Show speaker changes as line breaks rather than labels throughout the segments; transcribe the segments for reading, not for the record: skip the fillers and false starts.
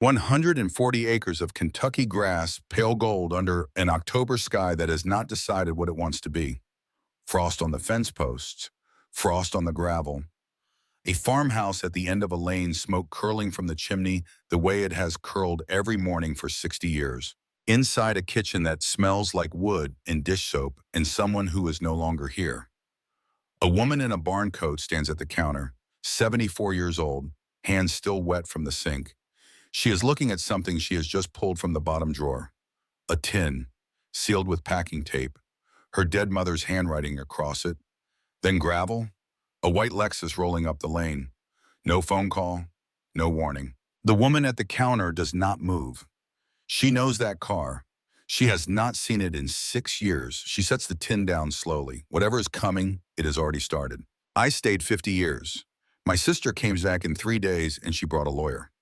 140 acres of Kentucky grass, pale gold under an October sky that has not decided what it wants to be. Frost on the fence posts, frost on the gravel. A farmhouse at the end of a lane, smoke curling from the chimney the way it has curled every morning for 60 years. Inside, a kitchen that smells like wood and dish soap and someone who is no longer here. A woman in a barn coat stands at the counter, 74 years old, hands still wet from the sink. She is looking at something she has just pulled from the bottom drawer. A tin, sealed with packing tape, her dead mother's handwriting across it. Then gravel, a white Lexus rolling up the lane. No phone call, no warning. The woman at the counter does not move. She knows that car. She has not seen it in 6 years. She sets the tin down slowly. Whatever is coming, it has already started. I stayed 50 years. My sister came back in 3 days and she brought a lawyer.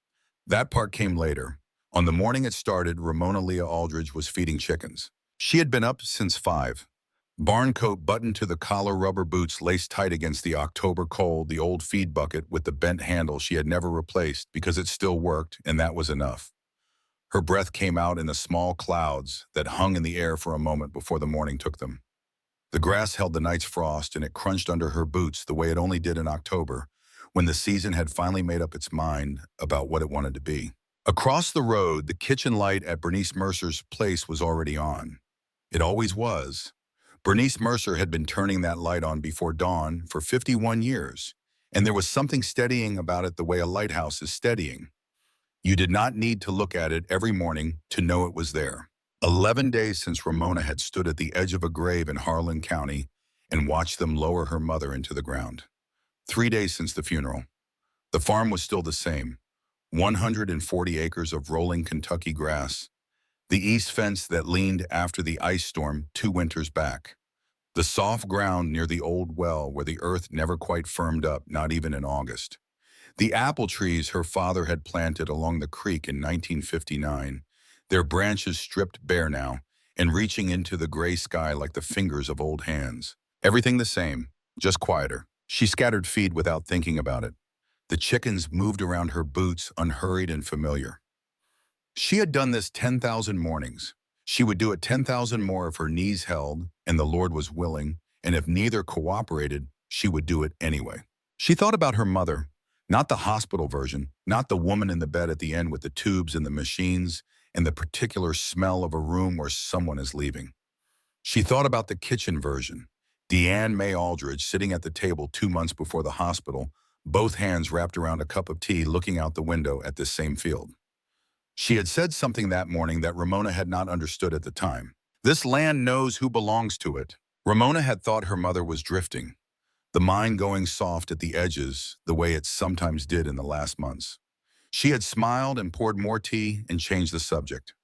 That part came later. On the morning it started, Ramona Aldridge was feeding chickens. She had been up since 5. Barn coat buttoned to the collar, rubber boots laced tight against the October cold, the old feed bucket with the bent handle she had never replaced because it still worked, and that was enough. Her breath came out in the small clouds that hung in the air for a moment before the morning took them. The grass held the night's frost, and it crunched under her boots the way it only did in October, when the season had finally made up its mind about what it wanted to be. Across the road, the kitchen light at Bernice Mercer's place was already on. It always was. Bernice Mercer had been turning that light on before dawn for 51 years, and there was something steadying about it the way a lighthouse is steadying. You did not need to look at it every morning to know it was there. 11 days since Ramona had stood at the edge of a grave in Harlan County and watched them lower her mother into the ground. 3 days since the funeral. The farm was still the same. 140 acres of rolling Kentucky grass. The east fence that leaned after the ice storm 2 winters back. The soft ground near the old well where the earth never quite firmed up, not even in August. The apple trees her father had planted along the creek in 1959, their branches stripped bare now and reaching into the gray sky like the fingers of old hands. Everything the same, just quieter. She scattered feed without thinking about it. The chickens moved around her boots, unhurried and familiar. She had done this 10,000 mornings. She would do it 10,000 more if her knees held and the Lord was willing, and if neither cooperated, she would do it anyway. She thought about her mother, not the hospital version, not the woman in the bed at the end with the tubes and the machines and the particular smell of a room where someone is leaving. She thought about the kitchen version, Deanne May Aldridge sitting at the table 2 months before the hospital, both hands wrapped around a cup of tea looking out the window at this same field. She had said something that morning that Ramona had not understood at the time. This land knows who belongs to it. Ramona had thought her mother was drifting, the mind going soft at the edges the way it sometimes did in the last months. She had smiled and poured more tea and changed the subject.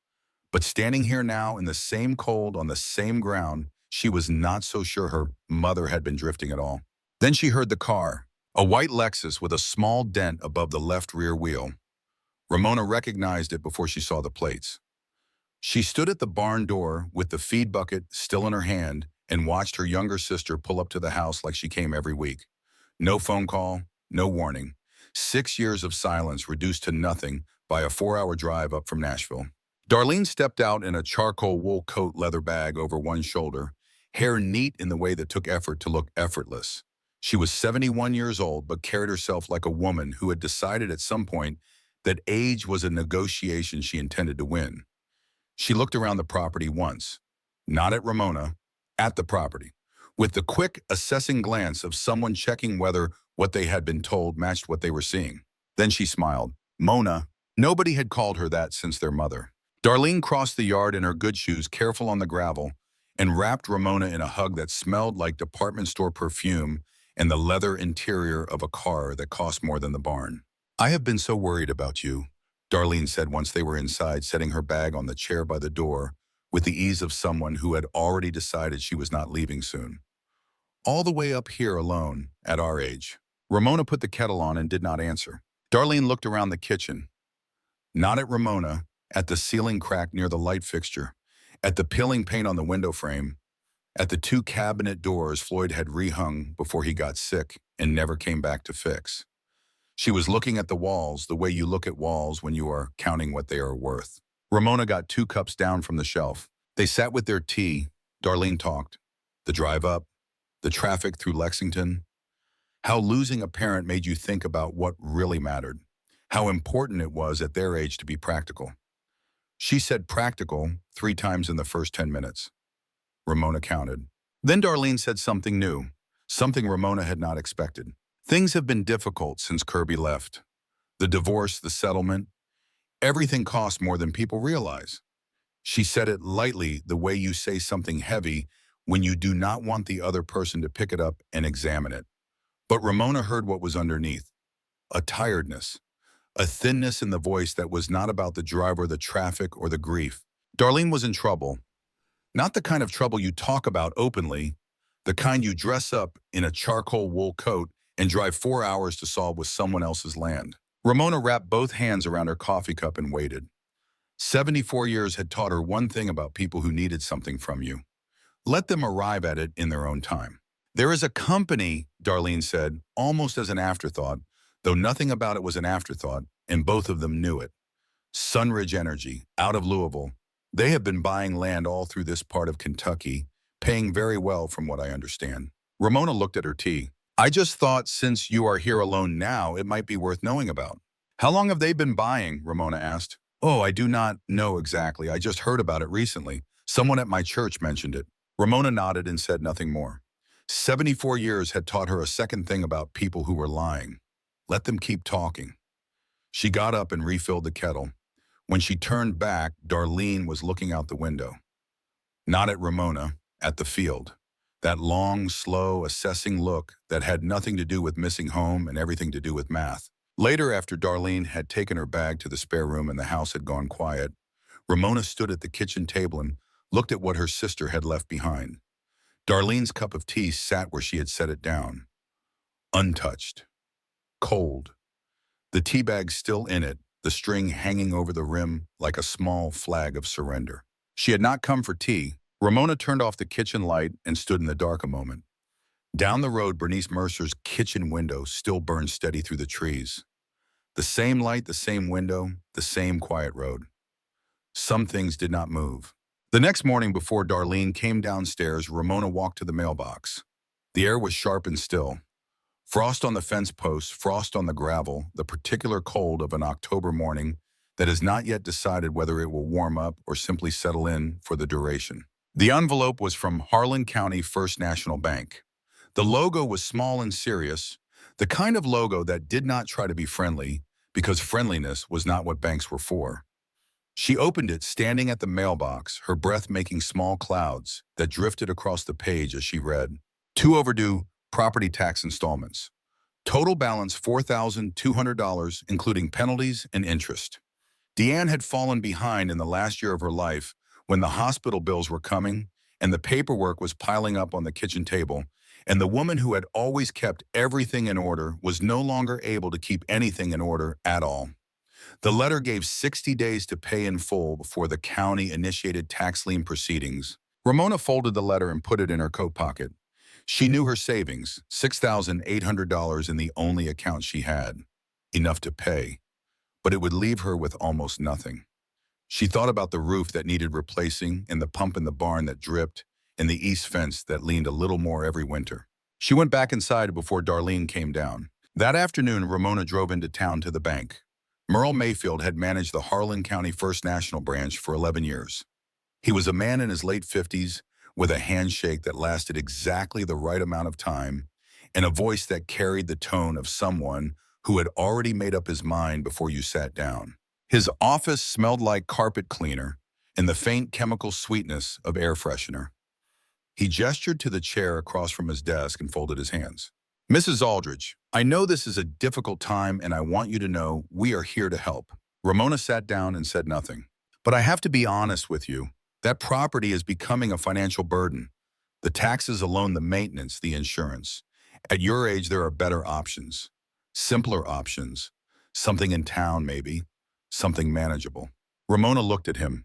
But standing here now in the same cold on the same ground, she was not so sure her mother had been drifting at all. Then she heard the car, a white Lexus with a small dent above the left rear wheel. Ramona recognized it before she saw the plates. She stood at the barn door with the feed bucket still in her hand and watched her younger sister pull up to the house like she came every week. No phone call, no warning. 6 years of silence reduced to nothing by a 4-hour drive up from Nashville. Darlene stepped out in a charcoal wool coat leather bag over one shoulder, hair neat in the way that took effort to look effortless. She was 71 years old but carried herself like a woman who had decided at some point that age was a negotiation she intended to win. She looked around the property once, not at Ramona, at the property, with the quick, assessing glance of someone checking whether what they had been told matched what they were seeing. Then she smiled. Mona. Nobody had called her that since their mother. Darlene crossed the yard in her good shoes, careful on the gravel, and wrapped Ramona in a hug that smelled like department store perfume and the leather interior of a car that cost more than the barn. I have been so worried about you, Darlene said once they were inside, setting her bag on the chair by the door with the ease of someone who had already decided she was not leaving soon. All the way up here alone, at our age. Ramona put the kettle on and did not answer. Darlene looked around the kitchen. Not at Ramona, at the ceiling crack near the light fixture, at the peeling paint on the window frame, at the 2 cabinet doors Floyd had rehung before he got sick and never came back to fix. She was looking at the walls the way you look at walls when you are counting what they are worth. Ramona got 2 cups down from the shelf. They sat with their tea. Darlene talked. The drive up, the traffic through Lexington, how losing a parent made you think about what really mattered, how important it was at their age to be practical. She said practical 3 times in the first 10 minutes. Ramona counted. Then Darlene said something new, something Ramona had not expected. Things have been difficult since Kirby left. The divorce, the settlement, everything costs more than people realize. She said it lightly, the way you say something heavy when you do not want the other person to pick it up and examine it. But Ramona heard what was underneath, a tiredness, a thinness in the voice that was not about the driver, the traffic, or the grief. Darlene was in trouble, not the kind of trouble you talk about openly, the kind you dress up in a charcoal wool coat and drive 4 hours to solve with someone else's land. Ramona wrapped both hands around her coffee cup and waited. 74 years had taught her one thing about people who needed something from you. Let them arrive at it in their own time. There is a company, Darlene said, almost as an afterthought, though nothing about it was an afterthought, and both of them knew it. Sunridge Energy, out of Louisville. They have been buying land all through this part of Kentucky, paying very well from what I understand. Ramona looked at her tea. I just thought since you are here alone now, it might be worth knowing about. How long have they been buying? Ramona asked. Oh, I do not know exactly. I just heard about it recently. Someone at my church mentioned it. Ramona nodded and said nothing more. 74 years had taught her a second thing about people who were lying. Let them keep talking. She got up and refilled the kettle. When she turned back, Darlene was looking out the window. Not at Ramona, at the field. That long, slow, assessing look that had nothing to do with missing home and everything to do with math. Later, after Darlene had taken her bag to the spare room and the house had gone quiet, Ramona stood at the kitchen table and looked at what her sister had left behind. Darlene's cup of tea sat where she had set it down. Untouched. Cold. The tea bag still in it, the string hanging over the rim like a small flag of surrender. She had not come for tea. Ramona turned off the kitchen light and stood in the dark a moment. Down the road, Bernice Mercer's kitchen window still burned steady through the trees. The same light, the same window, the same quiet road. Some things did not move. The next morning before Darlene came downstairs, Ramona walked to the mailbox. The air was sharp and still. Frost on the fence posts, frost on the gravel, the particular cold of an October morning that has not yet decided whether it will warm up or simply settle in for the duration. The envelope was from Harlan County First National Bank. The logo was small and serious, the kind of logo that did not try to be friendly, because friendliness was not what banks were for. She opened it, standing at the mailbox, her breath making small clouds that drifted across the page as she read. 2 overdue property tax installments. Total balance $4,200, including penalties and interest. Deanne had fallen behind in the last year of her life when the hospital bills were coming and the paperwork was piling up on the kitchen table, and the woman who had always kept everything in order was no longer able to keep anything in order at all. The letter gave 60 days to pay in full before the county initiated tax lien proceedings. Ramona folded the letter and put it in her coat pocket. She knew her savings, $6,800 in the only account she had, enough to pay, but it would leave her with almost nothing. She thought about the roof that needed replacing and the pump in the barn that dripped and the east fence that leaned a little more every winter. She went back inside before Darlene came down. That afternoon, Ramona drove into town to the bank. Merle Mayfield had managed the Harlan County First National Branch for 11 years. He was a man in his late 50s with a handshake that lasted exactly the right amount of time and a voice that carried the tone of someone who had already made up his mind before you sat down. His office smelled like carpet cleaner and the faint chemical sweetness of air freshener. He gestured to the chair across from his desk and folded his hands. Mrs. Aldridge, I know this is a difficult time and I want you to know we are here to help. Ramona sat down and said nothing. But I have to be honest with you. That property is becoming a financial burden. The taxes alone, the maintenance, the insurance. At your age, there are better options. Simpler options. Something in town, maybe. Something manageable. Ramona looked at him.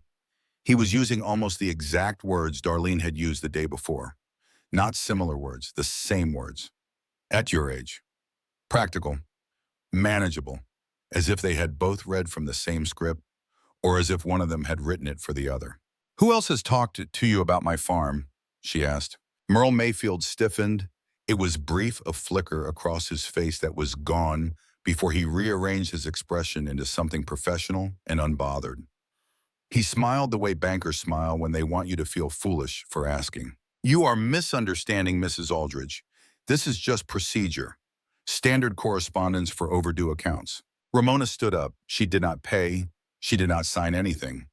He was using almost the exact words Darlene had used the day before. Not similar words, the same words. At your age. Practical. manageable, as if they had both read from the same script or as if one of them had written it for the other. "Who else has talked to you about my farm?" she asked. Merle Mayfield stiffened. It was brief, a flicker across his face that was gone before he rearranged his expression into something professional and unbothered. He smiled the way bankers smile when they want you to feel foolish for asking. "You are misunderstanding, Mrs. Aldridge. This is just procedure. Standard correspondence for overdue accounts." Ramona stood up. She did not pay. She did not sign anything.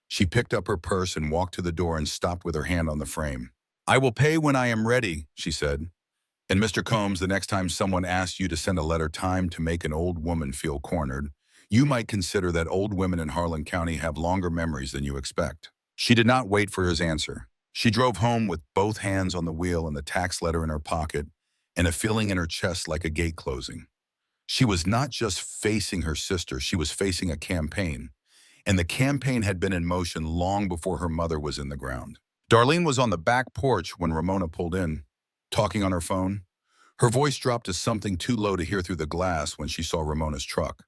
She picked up her purse and walked to the door and stopped with her hand on the frame. "I will pay when I am ready," she said. "And Mr. Combs, the next time someone asks you to send a letter timed to make an old woman feel cornered, you might consider that old women in Harlan County have longer memories than you expect." She did not wait for his answer. She drove home with both hands on the wheel and the tax letter in her pocket and a feeling in her chest like a gate closing. She was not just facing her sister, she was facing a campaign. And the campaign had been in motion long before her mother was in the ground. Darlene was on the back porch when Ramona pulled in, talking on her phone. Her voice dropped to something too low to hear through the glass when she saw Ramona's truck.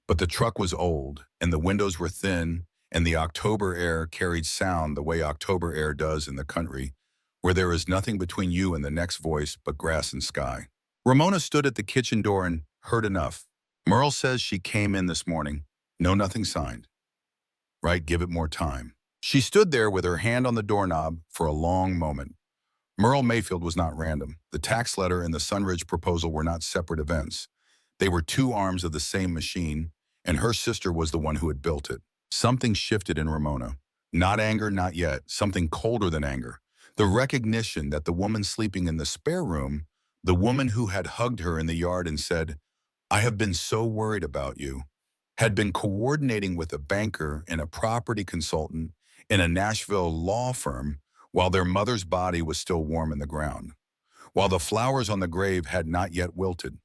But the truck was old, and the windows were thin, and the October air carried sound the way October air does in the country, where there is nothing between you and the next voice but grass and sky. Ramona stood at the kitchen door and heard enough. "Merle says she came in this morning. No, nothing signed. Right, give it more time." She stood there with her hand on the doorknob for a long moment. Merle Mayfield was not random. The tax letter and the Sunridge proposal were not separate events. They were two arms of the same machine, and her sister was the one who had built it. Something shifted in Ramona. Not anger, not yet. Something colder than anger. The recognition that the woman sleeping in the spare room, the woman who had hugged her in the yard and said, "I have been so worried about you," had been coordinating with a banker and a property consultant in a Nashville law firm while their mother's body was still warm in the ground, while the flowers on the grave had not yet wilted,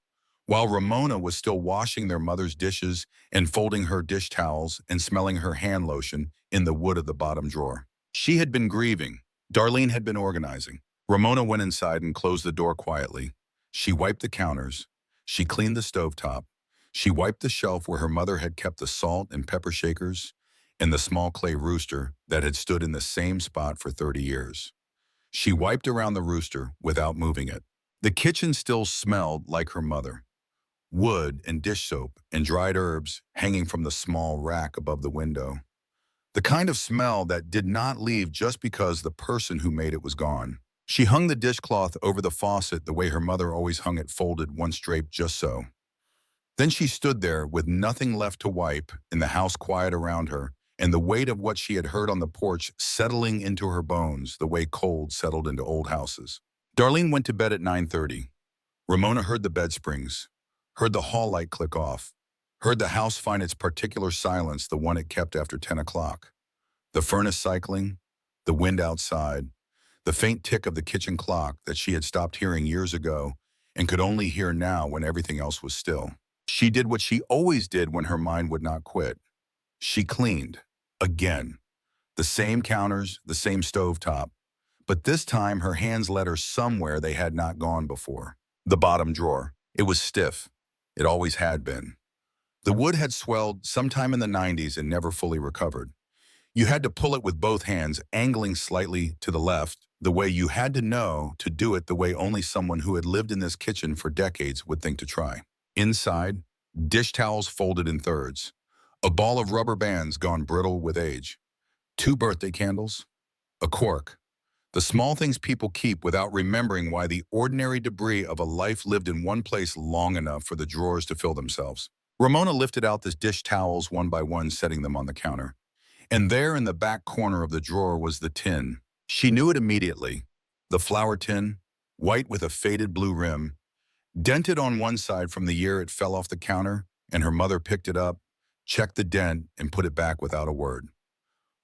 while Ramona was still washing their mother's dishes and folding her dish towels and smelling her hand lotion in the wood of the bottom drawer. She had been grieving. Darlene had been organizing. Ramona went inside and closed the door quietly. She wiped the counters. She cleaned the stovetop. She wiped the shelf where her mother had kept the salt and pepper shakers and the small clay rooster that had stood in the same spot for 30 years. She wiped around the rooster without moving it. The kitchen still smelled like her mother. Wood and dish soap and dried herbs hanging from the small rack above the window. The kind of smell that did not leave just because the person who made it was gone. She hung the dishcloth over the faucet the way her mother always hung it, folded, once draped just so. Then she stood there with nothing left to wipe and the house quiet around her, and the weight of what she had heard on the porch settling into her bones the way cold settled into old houses. Darlene went to bed at 9:30. Ramona heard the bed springs, heard the hall light click off, heard the house find its particular silence, the one it kept after 10 o'clock. The furnace cycling, the wind outside, the faint tick of the kitchen clock that she had stopped hearing years ago and could only hear now when everything else was still. She did what she always did when her mind would not quit. She cleaned. Again. The same counters, the same stovetop. But this time her hands led her somewhere they had not gone before. The bottom drawer. It was stiff. It always had been. The wood had swelled sometime in the 90s and never fully recovered. You had to pull it with both hands, angling slightly to the left, the way you had to know to do it the way only someone who had lived in this kitchen for decades would think to try. Inside, dish towels folded in thirds. A ball of rubber bands gone brittle with age. 2 birthday candles. A cork. The small things people keep without remembering why the ordinary debris of a life lived in one place long enough for the drawers to fill themselves. Ramona lifted out the dish towels one by one, setting them on the counter. And there in the back corner of the drawer was the tin. She knew it immediately. The flour tin, white with a faded blue rim, dented on one side from the year it fell off the counter, and her mother picked it up, checked the dent, and put it back without a word.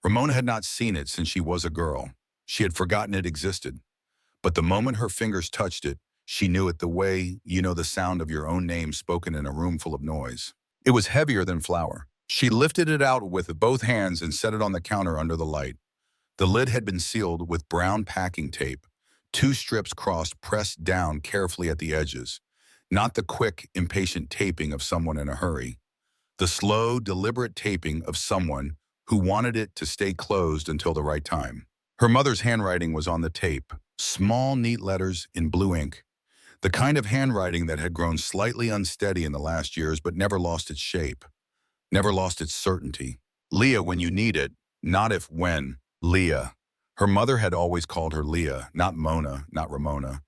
Ramona had not seen it since she was a girl. She had forgotten it existed. But the moment her fingers touched it, she knew it the way you know the sound of your own name spoken in a room full of noise. It was heavier than flour. She lifted it out with both hands and set it on the counter under the light. The lid had been sealed with brown packing tape, 2 strips crossed, pressed down carefully at the edges. Not the quick, impatient taping of someone in a hurry. The slow, deliberate taping of someone who wanted it to stay closed until the right time. Her mother's handwriting was on the tape, small, neat letters in blue ink, the kind of handwriting that had grown slightly unsteady in the last years but never lost its shape, never lost its certainty. Leah when you need it, not if when. Leah. Her mother had always called her Leah, not Mona, not Ramona.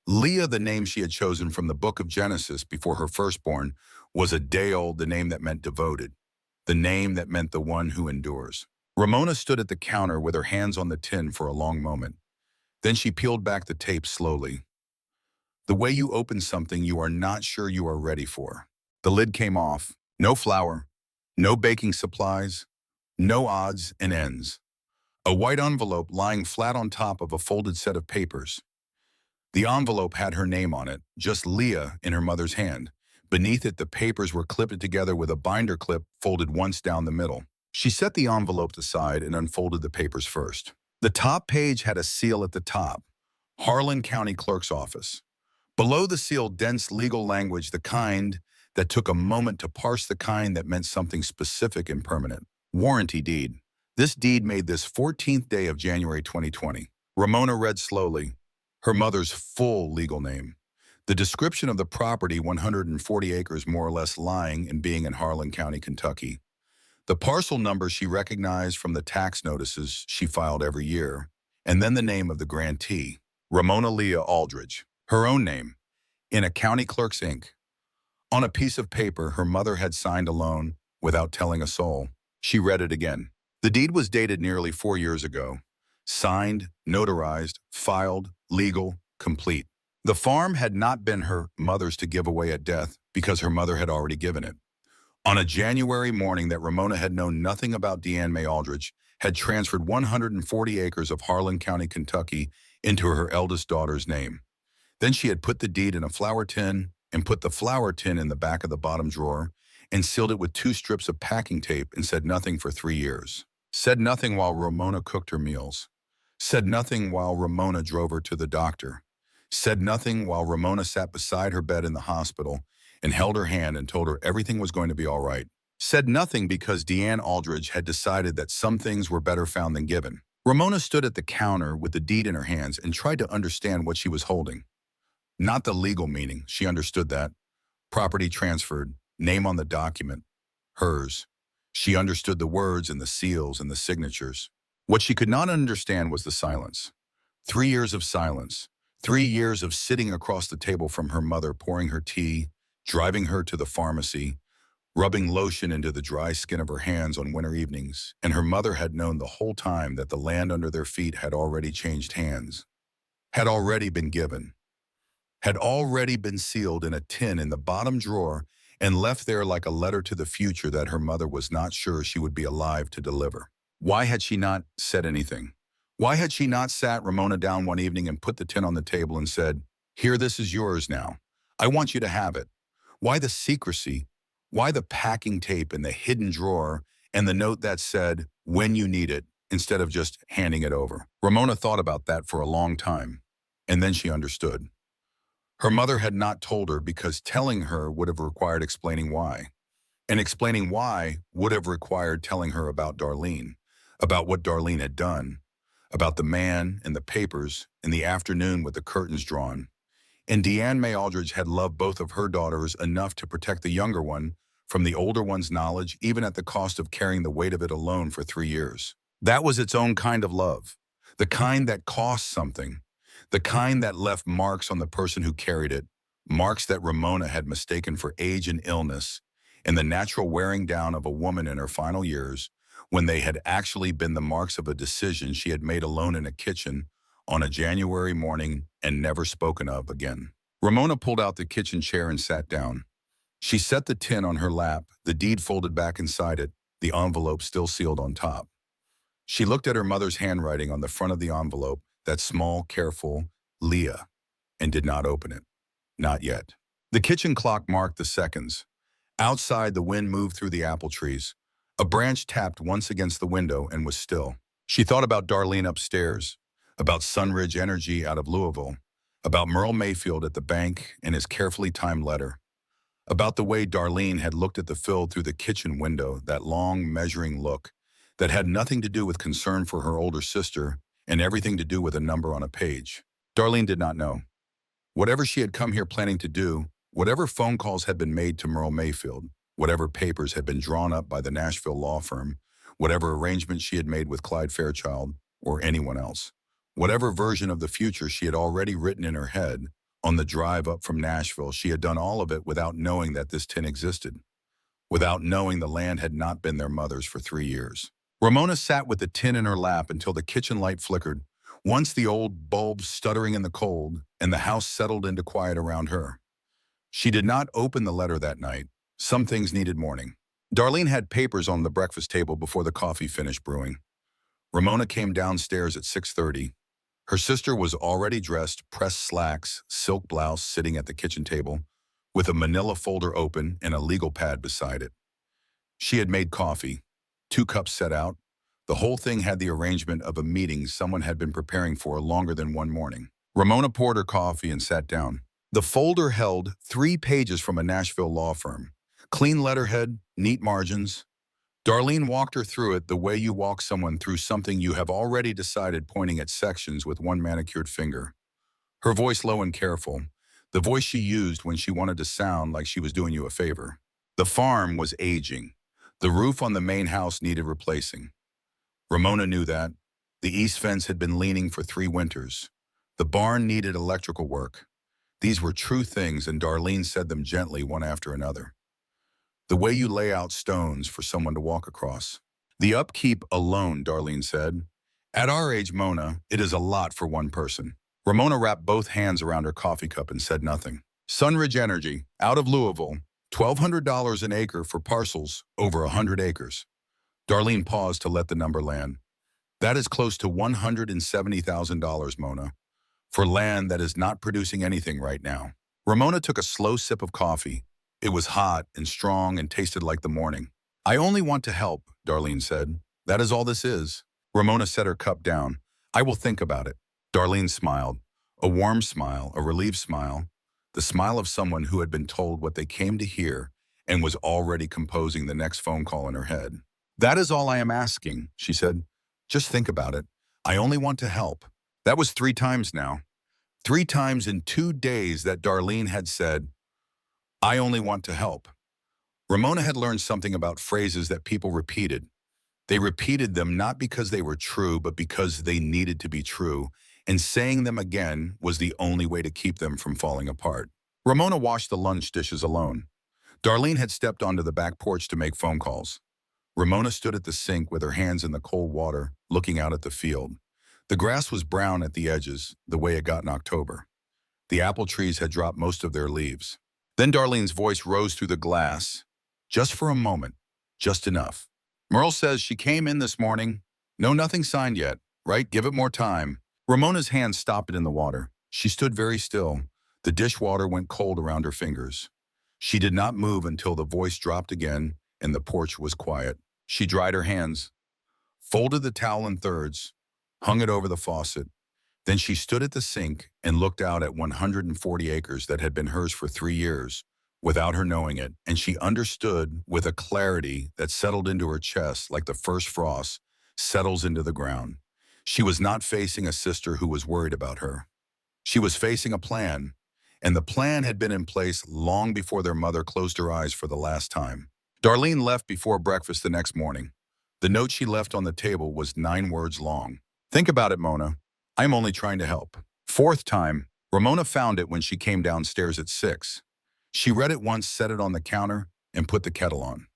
Leah, the name she had chosen from the book of Genesis before her firstborn, was a day old, the name that meant devoted, the name that meant the one who endures. Ramona stood at the counter with her hands on the tin for a long moment. Then she peeled back the tape slowly. The way you open something you are not sure you are ready for. The lid came off. No flour, no baking supplies, no odds and ends. A white envelope lying flat on top of a folded set of papers. The envelope had her name on it, just Leah in her mother's hand. Beneath it, the papers were clipped together with a binder clip folded once down the middle. She set the envelope aside and unfolded the papers first. The top page had a seal at the top, Harlan County Clerk's Office. Below the seal, dense legal language, the kind that took a moment to parse, the kind that meant something specific and permanent. Warranty deed. This deed made this 14th day of January 2020. Ramona read slowly, her mother's full legal name. The description of the property, 140 acres more or less, lying and being in Harlan County, Kentucky. The parcel number she recognized from the tax notices she filed every year. And then the name of the grantee, Ramona Leah Aldridge. Her own name, in a county clerk's ink. On a piece of paper her mother had signed alone without telling a soul. She read it again. The deed was dated nearly 4 years ago. Signed, notarized, filed, legal, complete. The farm had not been her mother's to give away at death because her mother had already given it. On a January morning that Ramona had known nothing about Deanne May Aldridge, had transferred 140 acres of Harlan County, Kentucky into her eldest daughter's name. Then she had put the deed in a flour tin and put the flour tin in the back of the bottom drawer and sealed it with 2 strips of packing tape and said nothing for 3 years. Said nothing while Ramona cooked her meals. Said nothing while Ramona drove her to the doctor. Said nothing while Ramona sat beside her bed in the hospital and held her hand and told her everything was going to be all right. Said nothing because Deanne Aldridge had decided that some things were better found than given. Ramona stood at the counter with the deed in her hands and tried to understand what she was holding. Not the legal meaning, she understood that. Property transferred, name on the document, hers. She understood the words and the seals and the signatures. What she could not understand was the silence. 3 years of silence. 3 years of sitting across the table from her mother, pouring her tea, driving her to the pharmacy, rubbing lotion into the dry skin of her hands on winter evenings, and her mother had known the whole time that the land under their feet had already changed hands, had already been given, had already been sealed in a tin in the bottom drawer and left there like a letter to the future that her mother was not sure she would be alive to deliver. Why had she not said anything? Why had she not sat Ramona down one evening and put the tin on the table and said, "Here, this is yours now. I want you to have it." Why the secrecy? Why the packing tape in the hidden drawer and the note that said, "When you need it," instead of just handing it over? Ramona thought about that for a long time, and then she understood. Her mother had not told her because telling her would have required explaining why. And explaining why would have required telling her about Darlene, about what Darlene had done, about the man and the papers in the afternoon with the curtains drawn. And Deanne May Aldridge had loved both of her daughters enough to protect the younger one from the older one's knowledge, even at the cost of carrying the weight of it alone for 3 years. That was its own kind of love, the kind that cost something, the kind that left marks on the person who carried it, marks that Ramona had mistaken for age and illness, and the natural wearing down of a woman in her final years, when they had actually been the marks of a decision she had made alone in a kitchen on a January morning and never spoken of again. Ramona pulled out the kitchen chair and sat down. She set the tin on her lap, the deed folded back inside it, the envelope still sealed on top. She looked at her mother's handwriting on the front of the envelope, that small, careful Leah, and did not open it. Not yet. The kitchen clock marked the seconds. Outside, the wind moved through the apple trees. A branch tapped once against the window and was still. She thought about Darlene upstairs, about Sunridge Energy out of Louisville, about Merle Mayfield at the bank and his carefully timed letter, about the way Darlene had looked at the fill through the kitchen window, that long, measuring look that had nothing to do with concern for her older sister and everything to do with a number on a page. Darlene did not know. Whatever she had come here planning to do, whatever phone calls had been made to Merle Mayfield, whatever papers had been drawn up by the Nashville law firm, whatever arrangements she had made with Clyde Fairchild or anyone else, whatever version of the future she had already written in her head, on the drive up from Nashville, she had done all of it without knowing that this tin existed, without knowing the land had not been their mother's for 3 years. Ramona sat with the tin in her lap until the kitchen light flickered, once the old bulb stuttering in the cold, and the house settled into quiet around her. She did not open the letter that night. Some things needed mourning. Darlene had papers on the breakfast table before the coffee finished brewing. Ramona came downstairs at 6:30. Her sister was already dressed, pressed slacks, silk blouse sitting at the kitchen table, with a manila folder open and a legal pad beside it. She had made coffee, 2 cups set out. The whole thing had the arrangement of a meeting someone had been preparing for longer than one morning. Ramona poured her coffee and sat down. The folder held 3 pages from a Nashville law firm. Clean letterhead, neat margins. Darlene walked her through it the way you walk someone through something you have already decided, pointing at sections with one manicured finger. Her voice low and careful, the voice she used when she wanted to sound like she was doing you a favor. The farm was aging. The roof on the main house needed replacing. Ramona knew that. The east fence had been leaning for 3 winters. The barn needed electrical work. These were true things, and Darlene said them gently, one after another. The way you lay out stones for someone to walk across. The upkeep alone, Darlene said. At our age, Mona, it is a lot for one person. Ramona wrapped both hands around her coffee cup and said nothing. Sunridge Energy, out of Louisville, $1,200 an acre for parcels over 100 acres. Darlene paused to let the number land. That is close to $170,000, Mona, for land that is not producing anything right now. Ramona took a slow sip of coffee. It was hot and strong and tasted like the morning. I only want to help, Darlene said. That is all this is. Ramona set her cup down. I will think about it. Darlene smiled. A warm smile, a relieved smile. The smile of someone who had been told what they came to hear and was already composing the next phone call in her head. That is all I am asking, she said. Just think about it. I only want to help. That was 3 times now. 3 times in 2 days that Darlene had said, I only want to help. Ramona had learned something about phrases that people repeated. They repeated them not because they were true, but because they needed to be true, and saying them again was the only way to keep them from falling apart. Ramona washed the lunch dishes alone. Darlene had stepped onto the back porch to make phone calls. Ramona stood at the sink with her hands in the cold water, looking out at the field. The grass was brown at the edges, the way it got in October. The apple trees had dropped most of their leaves. Then Darlene's voice rose through the glass. Just for a moment. Just enough. Merle says she came in this morning. No, nothing signed yet, right? Give it more time. Ramona's hand stopped it in the water. She stood very still. The dishwater went cold around her fingers. She did not move until the voice dropped again and the porch was quiet. She dried her hands, folded the towel in thirds, hung it over the faucet. Then she stood at the sink and looked out at 140 acres that had been hers for 3 years, without her knowing it, and she understood with a clarity that settled into her chest like the first frost settles into the ground. She was not facing a sister who was worried about her. She was facing a plan, and the plan had been in place long before their mother closed her eyes for the last time. Darlene left before breakfast the next morning. The note she left on the table was 9 words long. Think about it, Mona. I'm only trying to help. 4th time, Ramona found it when she came downstairs at 6. She read it once, set it on the counter, and put the kettle on.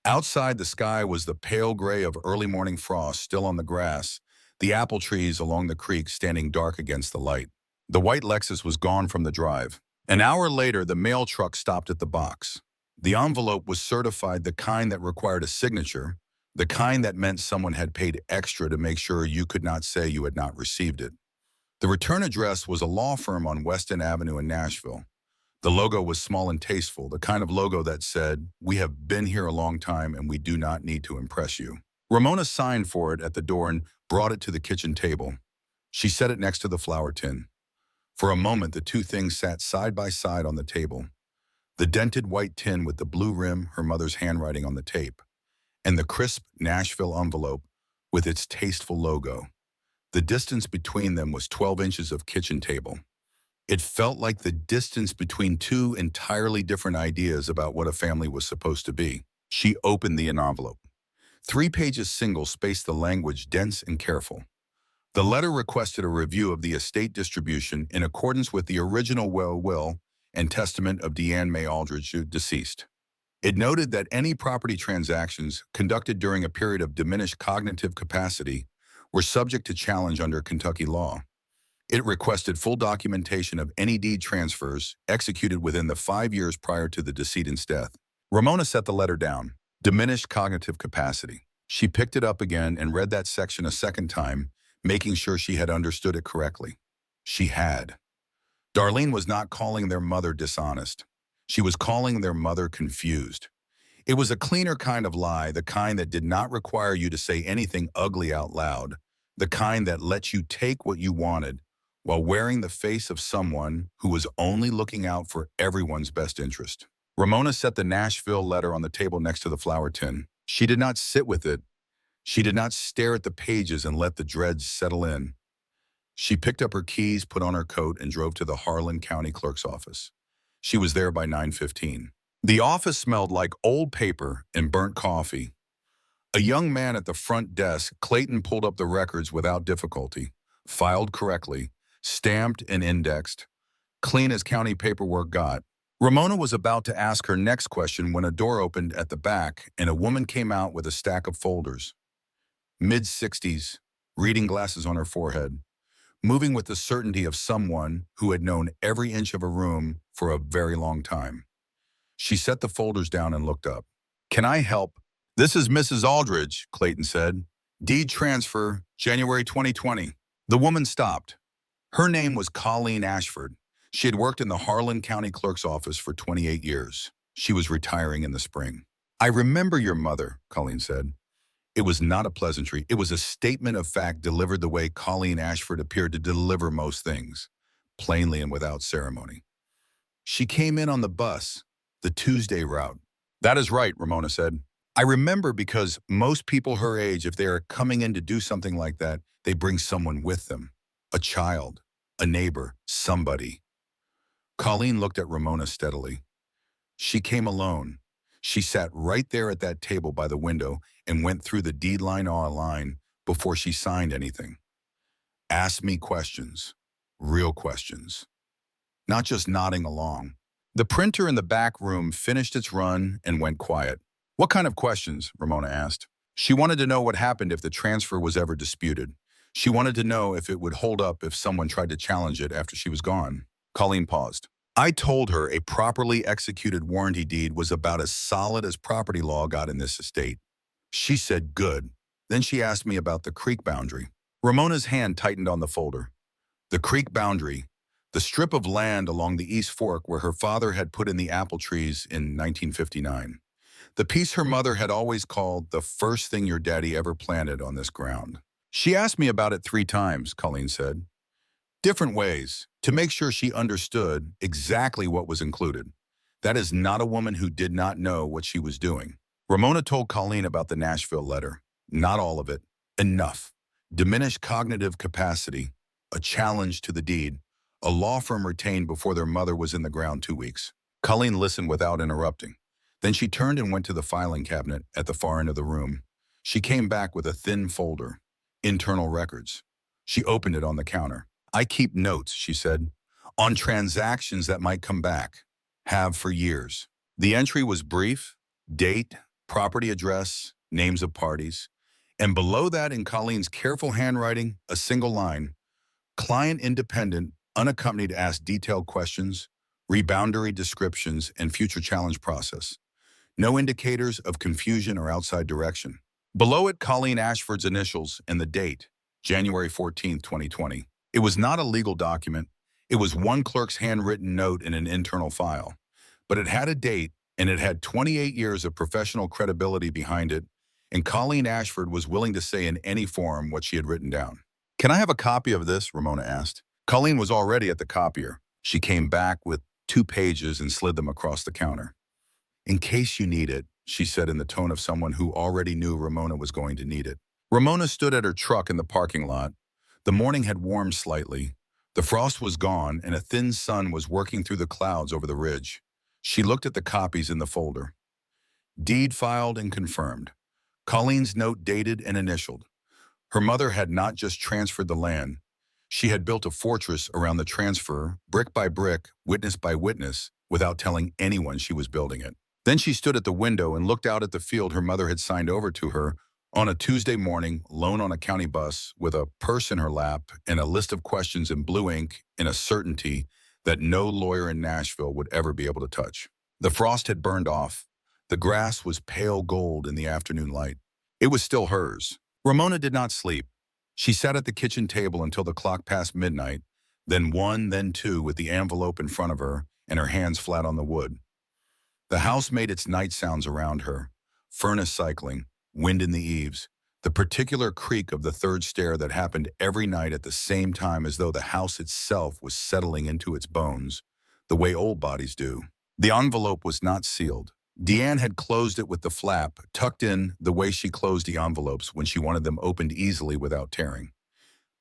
Outside, the sky was the pale gray of early morning frost still on the grass, the apple trees along the creek standing dark against the light. The white Lexus was gone from the drive. An hour later, the mail truck stopped at the box. The envelope was certified, the kind that required a signature, the kind that meant someone had paid extra to make sure you could not say you had not received it. The return address was a law firm on Weston Avenue in Nashville. The logo was small and tasteful, the kind of logo that said, "We have been here a long time and we do not need to impress you." Ramona signed for it at the door and brought it to the kitchen table. She set it next to the flour tin. For a moment, the two things sat side by side on the table. The dented white tin with the blue rim, her mother's handwriting on the tape, and the crisp Nashville envelope with its tasteful logo. The distance between them was 12 inches of kitchen table. It felt like the distance between two entirely different ideas about what a family was supposed to be. She opened the envelope. 3 pages single spaced, the language dense and careful. The letter requested a review of the estate distribution in accordance with the original will and testament of Deanne May Aldridge, deceased. It noted that any property transactions conducted during a period of diminished cognitive capacity were subject to challenge under Kentucky law. It requested full documentation of any deed transfers executed within the 5 years prior to the decedent's death. Ramona set the letter down. Diminished cognitive capacity. She picked it up again and read that section a second time, making sure she had understood it correctly. She had. Darlene was not calling their mother dishonest. She was calling their mother confused. It was a cleaner kind of lie, the kind that did not require you to say anything ugly out loud, the kind that let you take what you wanted while wearing the face of someone who was only looking out for everyone's best interest. Ramona set the Nashville letter on the table next to the flour tin. She did not sit with it. She did not stare at the pages and let the dreads settle in. She picked up her keys, put on her coat, and drove to the Harlan County Clerk's office. She was there by 9:15. The office smelled like old paper and burnt coffee. A young man at the front desk, Clayton, pulled up the records without difficulty, filed correctly, stamped and indexed, clean as county paperwork got. Ramona was about to ask her next question when a door opened at the back and a woman came out with a stack of folders. Mid-60s, reading glasses on her forehead, moving with the certainty of someone who had known every inch of a room for a very long time. She set the folders down and looked up. "Can I help?" "This is Mrs. Aldridge," Clayton said. "Deed transfer, January 2020. The woman stopped. Her name was Colleen Ashford. She had worked in the Harlan County Clerk's office for 28 years. She was retiring in the spring. "I remember your mother," Colleen said. It was not a pleasantry. It was a statement of fact delivered the way Colleen Ashford appeared to deliver most things, plainly and without ceremony. "She came in on the bus, the Tuesday route." "That is right," Ramona said. "I remember because most people her age, if they are coming in to do something like that, they bring someone with them. A child, a neighbor, somebody." Colleen looked at Ramona steadily. "She came alone. She sat right there at that table by the window and went through the deed line on line before she signed anything. Asked me questions, real questions, not just nodding along." The printer in the back room finished its run and went quiet. "What kind of questions?" Ramona asked. She wanted to know what happened if the transfer was ever disputed. She wanted to know if it would hold up if someone tried to challenge it after she was gone. Colleen paused. "I told her a properly executed warranty deed was about as solid as property law got in this estate. She said, good. Then she asked me about the creek boundary." Ramona's hand tightened on the folder. The creek boundary, the strip of land along the East Fork where her father had put in the apple trees in 1959. The piece her mother had always called the first thing your daddy ever planted on this ground. "She asked me about it 3 times, Colleen said. Different ways, to make sure she understood exactly what was included. That is not a woman who did not know what she was doing." Ramona told Colleen about the Nashville letter. Not all of it. Enough. Diminished cognitive capacity. A challenge to the deed. A law firm retained before their mother was in the ground 2 weeks. Colleen listened without interrupting. Then she turned and went to the filing cabinet at the far end of the room. She came back with a thin folder. Internal records. She opened it on the counter. "I keep notes," she said, "on transactions that might come back. Have for years." The entry was brief: date, property address, names of parties. And below that, in Colleen's careful handwriting, a single line: client independent, unaccompanied, asked detailed questions, reboundary descriptions, and future challenge process. No indicators of confusion or outside direction. Below it, Colleen Ashford's initials and the date, January 14, 2020. It was not a legal document. It was one clerk's handwritten note in an internal file. But it had a date, and it had 28 years of professional credibility behind it, and Colleen Ashford was willing to say in any form what she had written down. "Can I have a copy of this?" Ramona asked. Colleen was already at the copier. She came back with 2 pages and slid them across the counter. "In case you need it," she said in the tone of someone who already knew Ramona was going to need it. Ramona stood at her truck in the parking lot. The morning had warmed slightly. The frost was gone, and a thin sun was working through the clouds over the ridge. She looked at the copies in the folder. Deed filed and confirmed. Colleen's note dated and initialed. Her mother had not just transferred the land. She had built a fortress around the transfer, brick by brick, witness by witness, without telling anyone she was building it. Then she stood at the window and looked out at the field her mother had signed over to her on a Tuesday morning, alone on a county bus, with a purse in her lap and a list of questions in blue ink and a certainty that no lawyer in Nashville would ever be able to touch. The frost had burned off. The grass was pale gold in the afternoon light. It was still hers. Ramona did not sleep. She sat at the kitchen table until the clock passed midnight, then one, then two, with the envelope in front of her and her hands flat on the wood. The house made its night sounds around her, furnace cycling, wind in the eaves, the particular creak of the third stair that happened every night at the same time, as though the house itself was settling into its bones, the way old bodies do. The envelope was not sealed. Deanne had closed it with the flap tucked in the way she closed the envelopes when she wanted them opened easily without tearing.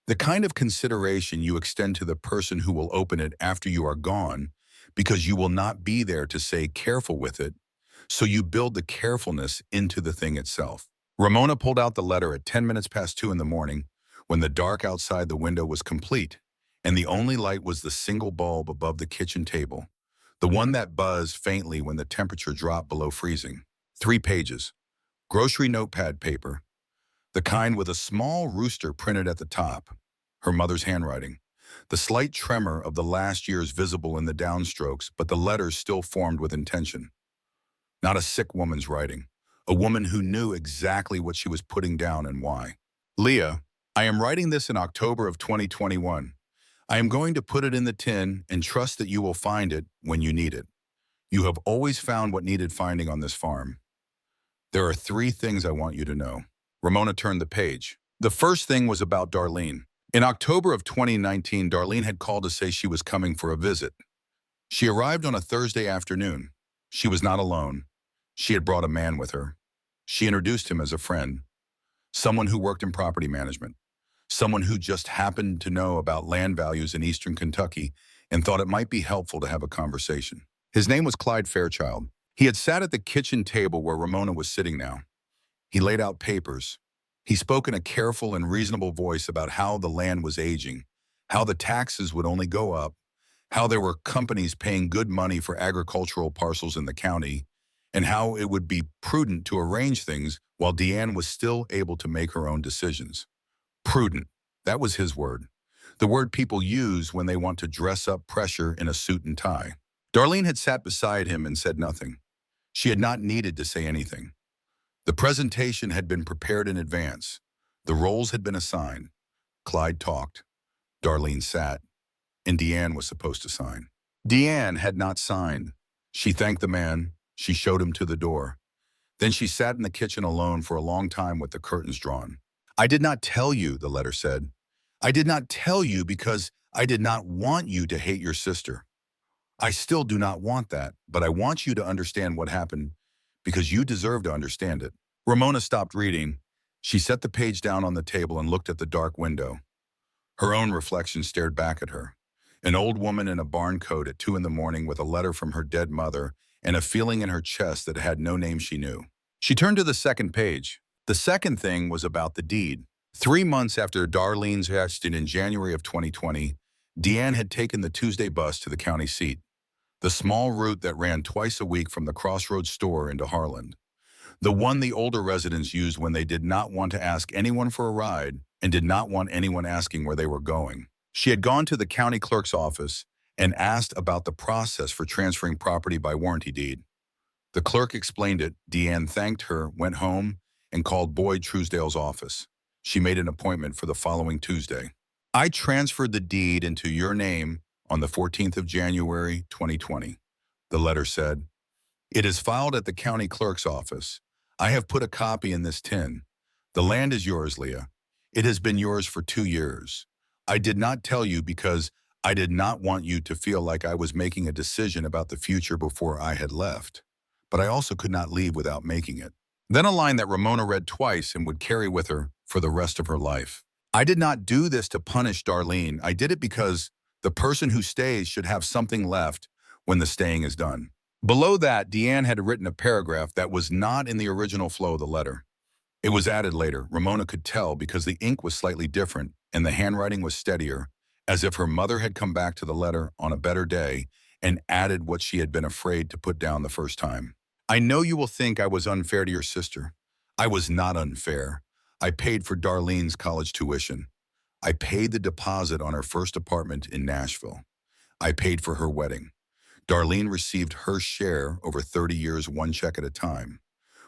The kind of consideration you extend to the person who will open it after you are gone, because you will not be there to say careful with it, so you build the carefulness into the thing itself. Ramona pulled out the letter at 10 minutes past 2 in the morning, when the dark outside the window was complete, and the only light was the single bulb above the kitchen table, the one that buzzed faintly when the temperature dropped below freezing. 3 pages. Grocery notepad paper. The kind with a small rooster printed at the top. Her mother's handwriting. The slight tremor of the last years visible in the downstrokes, but the letters still formed with intention. Not a sick woman's writing. A woman who knew exactly what she was putting down and why. "Leah, I am writing this in October of 2021. I am going to put it in the tin and trust that you will find it when you need it. You have always found what needed finding on this farm. There are 3 things I want you to know." Ramona turned the page. The first thing was about Darlene. In October of 2019, Darlene had called to say she was coming for a visit. She arrived on a Thursday afternoon. She was not alone. She had brought a man with her. She introduced him as a friend, someone who worked in property management, someone who just happened to know about land values in eastern Kentucky and thought it might be helpful to have a conversation. His name was Clyde Fairchild. He had sat at the kitchen table where Ramona was sitting now. He laid out papers. He spoke in a careful and reasonable voice about how the land was aging, how the taxes would only go up, how there were companies paying good money for agricultural parcels in the county, and how it would be prudent to arrange things while Deanne was still able to make her own decisions. Prudent. That was his word. The word people use when they want to dress up pressure in a suit and tie. Darlene had sat beside him and said nothing. She had not needed to say anything. The presentation had been prepared in advance. The roles had been assigned. Clyde talked. Darlene sat. And Deanne was supposed to sign. Deanne had not signed. She thanked the man. She showed him to the door. Then she sat in the kitchen alone for a long time with the curtains drawn. "I did not tell you," the letter said. "I did not tell you because I did not want you to hate your sister. I still do not want that, but I want you to understand what happened because you deserve to understand it." Ramona stopped reading. She set the page down on the table and looked at the dark window. Her own reflection stared back at her. An old woman in a barn coat at 2 in the morning with a letter from her dead mother and a feeling in her chest that had no name she knew. She turned to the second page. The second thing was about the deed. 3 months after Darlene's arrest in January of 2020, Deanne had taken the Tuesday bus to the county seat, the small route that ran twice a week from the Crossroads store into Harlan, the one the older residents used when they did not want to ask anyone for a ride and did not want anyone asking where they were going. She had gone to the county clerk's office and asked about the process for transferring property by warranty deed. The clerk explained it. Deanne thanked her, went home, and called Boyd Truesdale's office. She made an appointment for the following Tuesday. "I transferred the deed into your name on the 14th of January, 2020, the letter said. "It is filed at the county clerk's office. I have put a copy in this tin. The land is yours, Leah. It has been yours for 2 years. I did not tell you because I did not want you to feel like I was making a decision about the future before I had left. But I also could not leave without making it. Then a line that Ramona read twice and would carry with her for the rest of her life. I did not do this to punish Darlene. I did it because the person who stays should have something left when the staying is done. Below that, Deanne had written a paragraph that was not in the original flow of the letter. It was added later. Ramona could tell because the ink was slightly different and the handwriting was steadier, as if her mother had come back to the letter on a better day and added what she had been afraid to put down the first time. I know you will think I was unfair to your sister. I was not unfair. I paid for Darlene's college tuition. I paid the deposit on her first apartment in Nashville. I paid for her wedding. Darlene received her share over 30 years, one check at a time.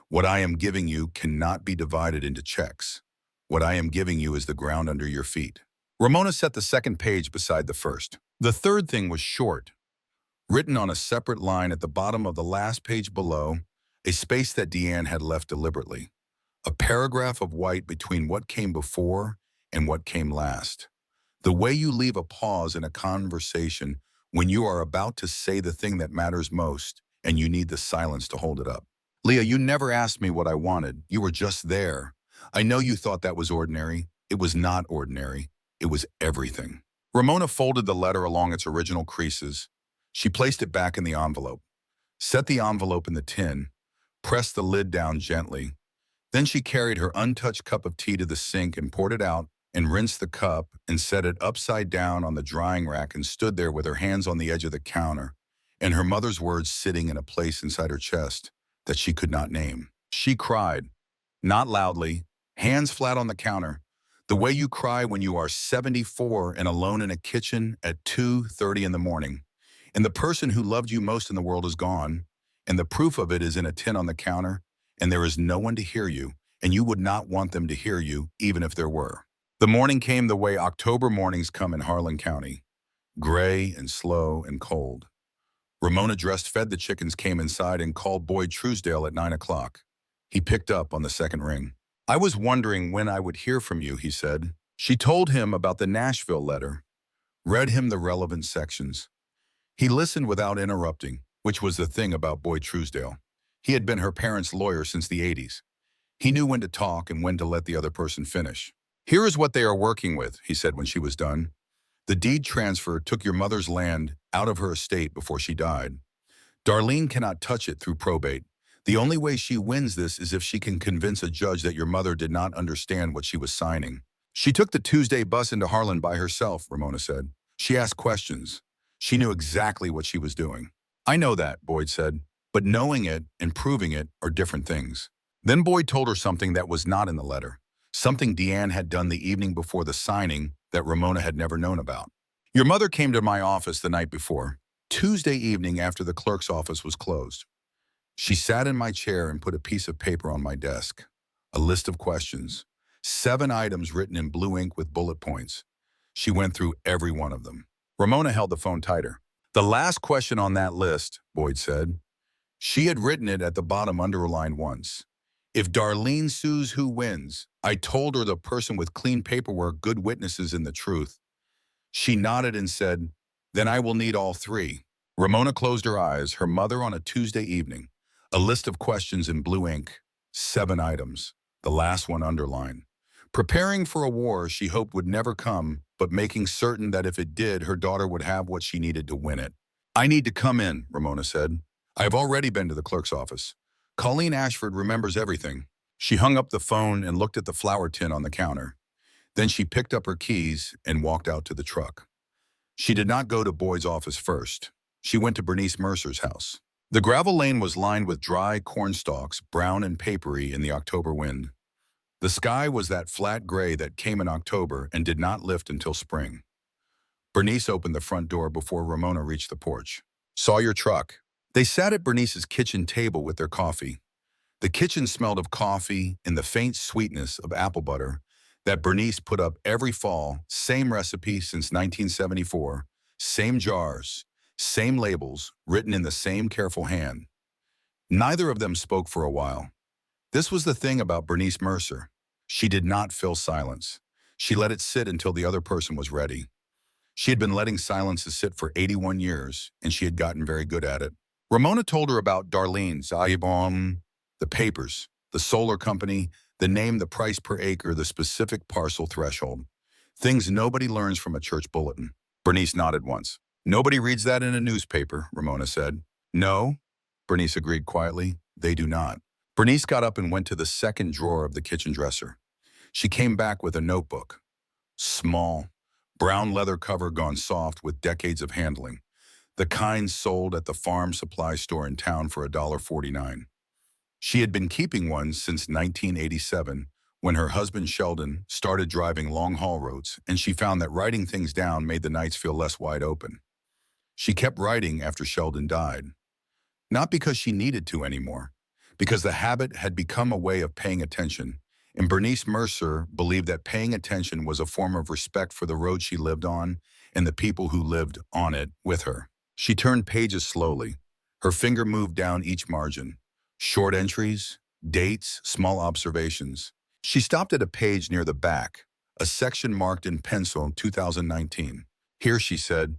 What I am giving you cannot be divided into checks. What I am giving you is the ground under your feet. Ramona set the second page beside the first. The third thing was short, written on a separate line at the bottom of the last page below, a space that Deanne had left deliberately. A paragraph of white between what came before and what came last. The way you leave a pause in a conversation when you are about to say the thing that matters most and you need the silence to hold it up. Leah, you never asked me what I wanted. You were just there. I know you thought that was ordinary. It was not ordinary. It was everything. Ramona folded the letter along its original creases. She placed it back in the envelope, set the envelope in the tin, pressed the lid down gently. Then she carried her untouched cup of tea to the sink and poured it out and rinsed the cup and set it upside down on the drying rack and stood there with her hands on the edge of the counter and her mother's words sitting in a place inside her chest that she could not name. She cried, not loudly, hands flat on the counter, the way you cry when you are 74 and alone in a kitchen at 2:30 in the morning, and the person who loved you most in the world is gone, and the proof of it is in a tin on the counter, and there is no one to hear you, and you would not want them to hear you, even if there were. The morning came the way October mornings come in Harlan County, gray and slow and cold. Ramona dressed, fed the chickens, came inside, and called Boyd Truesdale at 9 o'clock. He picked up on the second ring. I was wondering when I would hear from you, he said. She told him about the Nashville letter, read him the relevant sections. He listened without interrupting, which was the thing about Boyd Truesdale. He had been her parents' lawyer since the 80s. He knew when to talk and when to let the other person finish. Here is what they are working with, he said when she was done. The deed transfer took your mother's land out of her estate before she died. Darlene cannot touch it through probate. The only way she wins this is if she can convince a judge that your mother did not understand what she was signing. She took the Tuesday bus into Harlan by herself, Ramona said. She asked questions. She knew exactly what she was doing. I know that, Boyd said, but knowing it and proving it are different things. Then Boyd told her something that was not in the letter, something Deanne had done the evening before the signing that Ramona had never known about. Your mother came to my office the night before, Tuesday evening after the clerk's office was closed. She sat in my chair and put a piece of paper on my desk, a list of questions, 7 items written in blue ink with bullet points. She went through every one of them. Ramona held the phone tighter. The last question on that list, Boyd said. She had written it at the bottom underlined once. If Darlene sues, who wins? I told her the person with clean paperwork, good witnesses, and the truth. She nodded and said, then I will need all 3. Ramona closed her eyes, her mother on a Tuesday evening. A list of questions in blue ink, 7 items, the last one underlined. Preparing for a war she hoped would never come, but making certain that if it did, her daughter would have what she needed to win it. I need to come in, Ramona said. I have already been to the clerk's office. Colleen Ashford remembers everything. She hung up the phone and looked at the flour tin on the counter. Then she picked up her keys and walked out to the truck. She did not go to Boyd's office first. She went to Bernice Mercer's house. The gravel lane was lined with dry corn stalks, brown and papery in the October wind. The sky was that flat gray that came in October and did not lift until spring. Bernice opened the front door before Ramona reached the porch. Saw your truck. They sat at Bernice's kitchen table with their coffee. The kitchen smelled of coffee and the faint sweetness of apple butter that Bernice put up every fall, same recipe since 1974, same jars, same labels, written in the same careful hand. Neither of them spoke for a while. This was the thing about Bernice Mercer. She did not fill silence. She let it sit until the other person was ready. She had been letting silences sit for 81 years, and she had gotten very good at it. Ramona told her about Darlene's Ayabon, the papers, the solar company, the name, the price per acre, the specific parcel threshold. Things nobody learns from a church bulletin. Bernice nodded once. Nobody reads that in a newspaper, Ramona said. No, Bernice agreed quietly. They do not. Bernice got up and went to the second drawer of the kitchen dresser. She came back with a notebook. Small, brown leather cover gone soft with decades of handling. The kind sold at the farm supply store in town for $1.49. She had been keeping one since 1987 when her husband Sheldon started driving long-haul roads, and she found that writing things down made the nights feel less wide open. She kept writing after Sheldon died. Not because she needed to anymore, because the habit had become a way of paying attention, and Bernice Mercer believed that paying attention was a form of respect for the road she lived on and the people who lived on it with her. She turned pages slowly. Her finger moved down each margin. Short entries, dates, small observations. She stopped at a page near the back, a section marked in pencil 2019. Here, she said,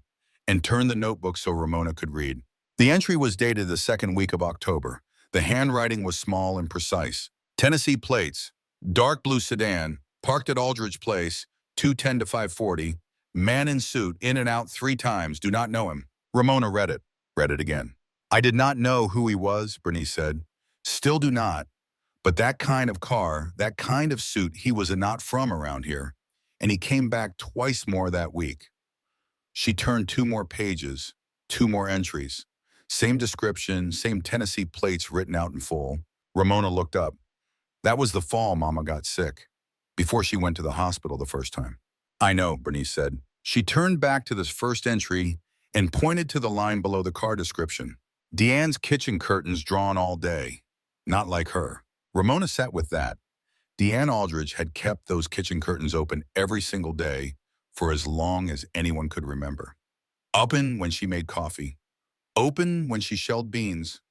and turned the notebook so Ramona could read. The entry was dated the second week of October. The handwriting was small and precise. Tennessee plates, dark blue sedan, parked at Aldridge Place, 2:10 to 5:40. Man in suit, in and out 3 times, do not know him. Ramona read it again. I did not know who he was, Bernice said. Still do not. But that kind of car, that kind of suit, he was not from around here. And he came back twice more that week. She turned 2 more pages, 2 more entries. Same description, same Tennessee plates written out in full. Ramona looked up. That was the fall Mama got sick, before she went to the hospital the first time. I know, Bernice said. She turned back to this first entry and pointed to the line below the car description. Deanne's kitchen curtains drawn all day. Not like her. Ramona sat with that. Deanne Aldridge had kept those kitchen curtains open every single day for as long as anyone could remember. Open when she made coffee. Open when she shelled beans.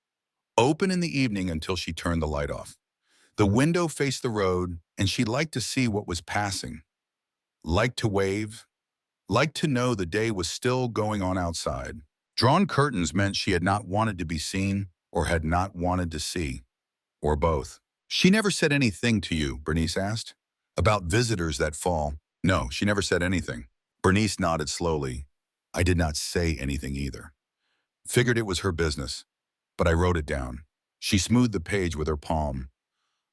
Open in the evening until she turned the light off. The window faced the road, and she liked to see what was passing. Liked to wave. Liked to know the day was still going on outside. Drawn curtains meant she had not wanted to be seen or had not wanted to see, or both. She never said anything to you, Bernice asked, about visitors that fall. No, she never said anything. Bernice nodded slowly. I did not say anything either. Figured it was her business, but I wrote it down. She smoothed the page with her palm.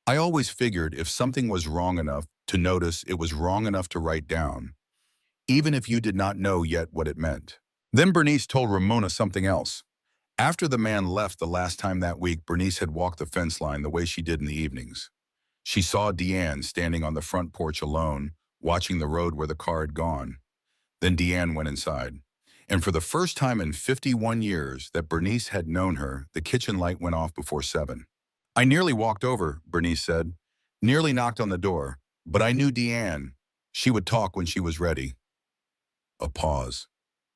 I always figured if something was wrong enough to notice, it was wrong enough to write down, even if you did not know yet what it meant. Then Bernice told Ramona something else. After the man left the last time that week, Bernice had walked the fence line the way she did in the evenings. She saw Deanne standing on the front porch alone, watching the road where the car had gone. Then Deanne went inside. And for the first time in 51 years that Bernice had known her, the kitchen light went off before 7. I nearly walked over, Bernice said. Nearly knocked on the door. But I knew Deanne. She would talk when she was ready. A pause.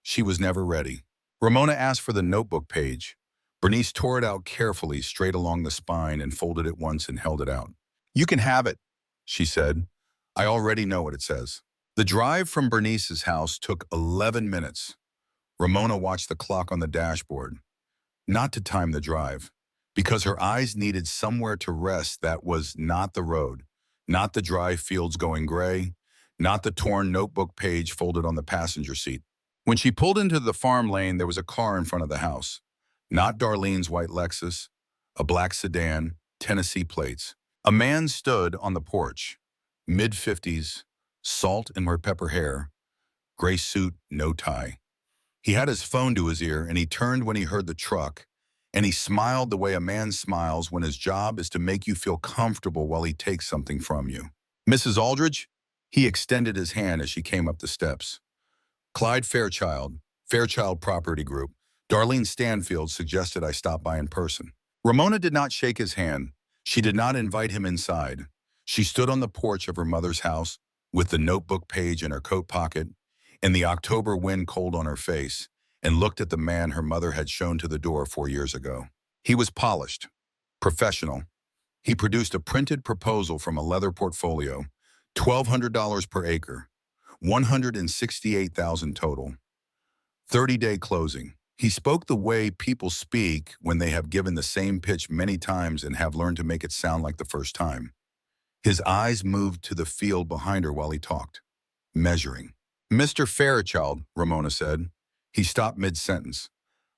She was never ready. Ramona asked for the notebook page. Bernice tore it out carefully, straight along the spine, and folded it once and held it out. You can have it, she said. I already know what it says. The drive from Bernice's house took 11 minutes. Ramona watched the clock on the dashboard. Not to time the drive, because her eyes needed somewhere to rest that was not the road, not the dry fields going gray, not the torn notebook page folded on the passenger seat. When she pulled into the farm lane, there was a car in front of the house. Not Darlene's white Lexus, a black sedan, Tennessee plates. A man stood on the porch, mid-50s, salt and red pepper hair, gray suit, no tie. He had his phone to his ear, and he turned when he heard the truck, and he smiled the way a man smiles when his job is to make you feel comfortable while he takes something from you. Mrs. Aldridge? He extended his hand as she came up the steps. Clyde Fairchild, Fairchild Property Group. Darlene Stanfield suggested I stop by in person. Ramona did not shake his hand. She did not invite him inside. She stood on the porch of her mother's house with the notebook page in her coat pocket and the October wind cold on her face, and looked at the man her mother had shown to the door 4 years ago. He was polished, professional. He produced a printed proposal from a leather portfolio, $1,200 per acre, 168,000 total, 30-day closing. He spoke the way people speak when they have given the same pitch many times and have learned to make it sound like the first time. His eyes moved to the field behind her while he talked, measuring. Mr. Fairchild, Ramona said. He stopped mid-sentence.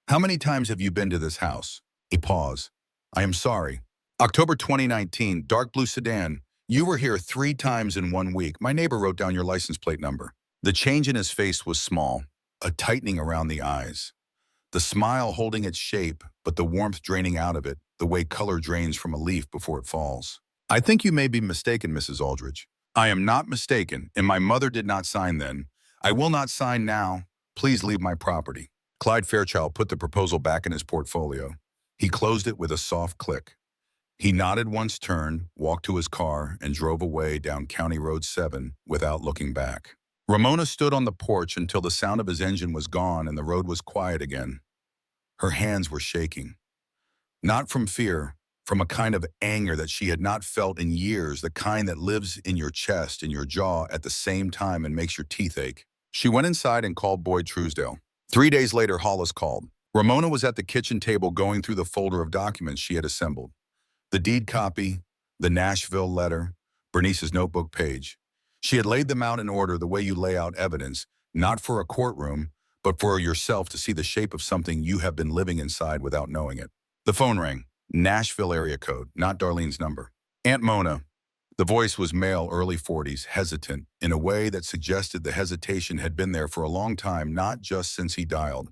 How many times have you been to this house? A pause. I am sorry. October 2019, dark blue sedan. You were here 3 times in 1 week. My neighbor wrote down your license plate number. The change in his face was small, a tightening around the eyes. The smile holding its shape, but the warmth draining out of it, the way color drains from a leaf before it falls. I think you may be mistaken, Mrs. Aldridge. I am not mistaken, and my mother did not sign then. I will not sign now. Please leave my property. Clyde Fairchild put the proposal back in his portfolio. He closed it with a soft click. He nodded once, turned, walked to his car, and drove away down County Road 7 without looking back. Ramona stood on the porch until the sound of his engine was gone and the road was quiet again. Her hands were shaking. Not from fear, from a kind of anger that she had not felt in years, the kind that lives in your chest and your jaw at the same time and makes your teeth ache. She went inside and called Boyd Truesdale. 3 days later, Hollis called. Ramona was at the kitchen table going through the folder of documents she had assembled. The deed copy, the Nashville letter, Bernice's notebook page. She had laid them out in order the way you lay out evidence, not for a courtroom, but for yourself to see the shape of something you have been living inside without knowing it. The phone rang. Nashville area code, not Darlene's number. Aunt Mona. The voice was male, early 40s, hesitant, in a way that suggested the hesitation had been there for a long time, not just since he dialed.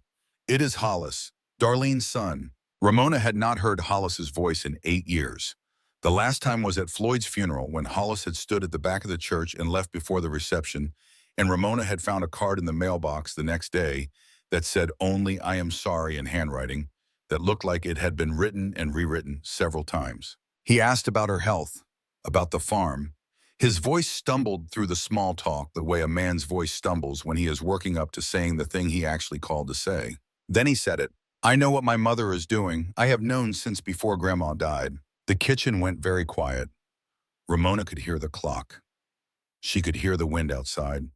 It is Hollis, Darlene's son. Ramona had not heard Hollis's voice in 8 years. The last time was at Floyd's funeral when Hollis had stood at the back of the church and left before the reception, and Ramona had found a card in the mailbox the next day that said only I am sorry in handwriting that looked like it had been written and rewritten several times. He asked about her health, about the farm. His voice stumbled through the small talk the way a man's voice stumbles when he is working up to saying the thing he actually called to say. Then he said it. I know what my mother is doing. I have known since before Grandma died. The kitchen went very quiet. Ramona could hear the clock. She could hear the wind outside.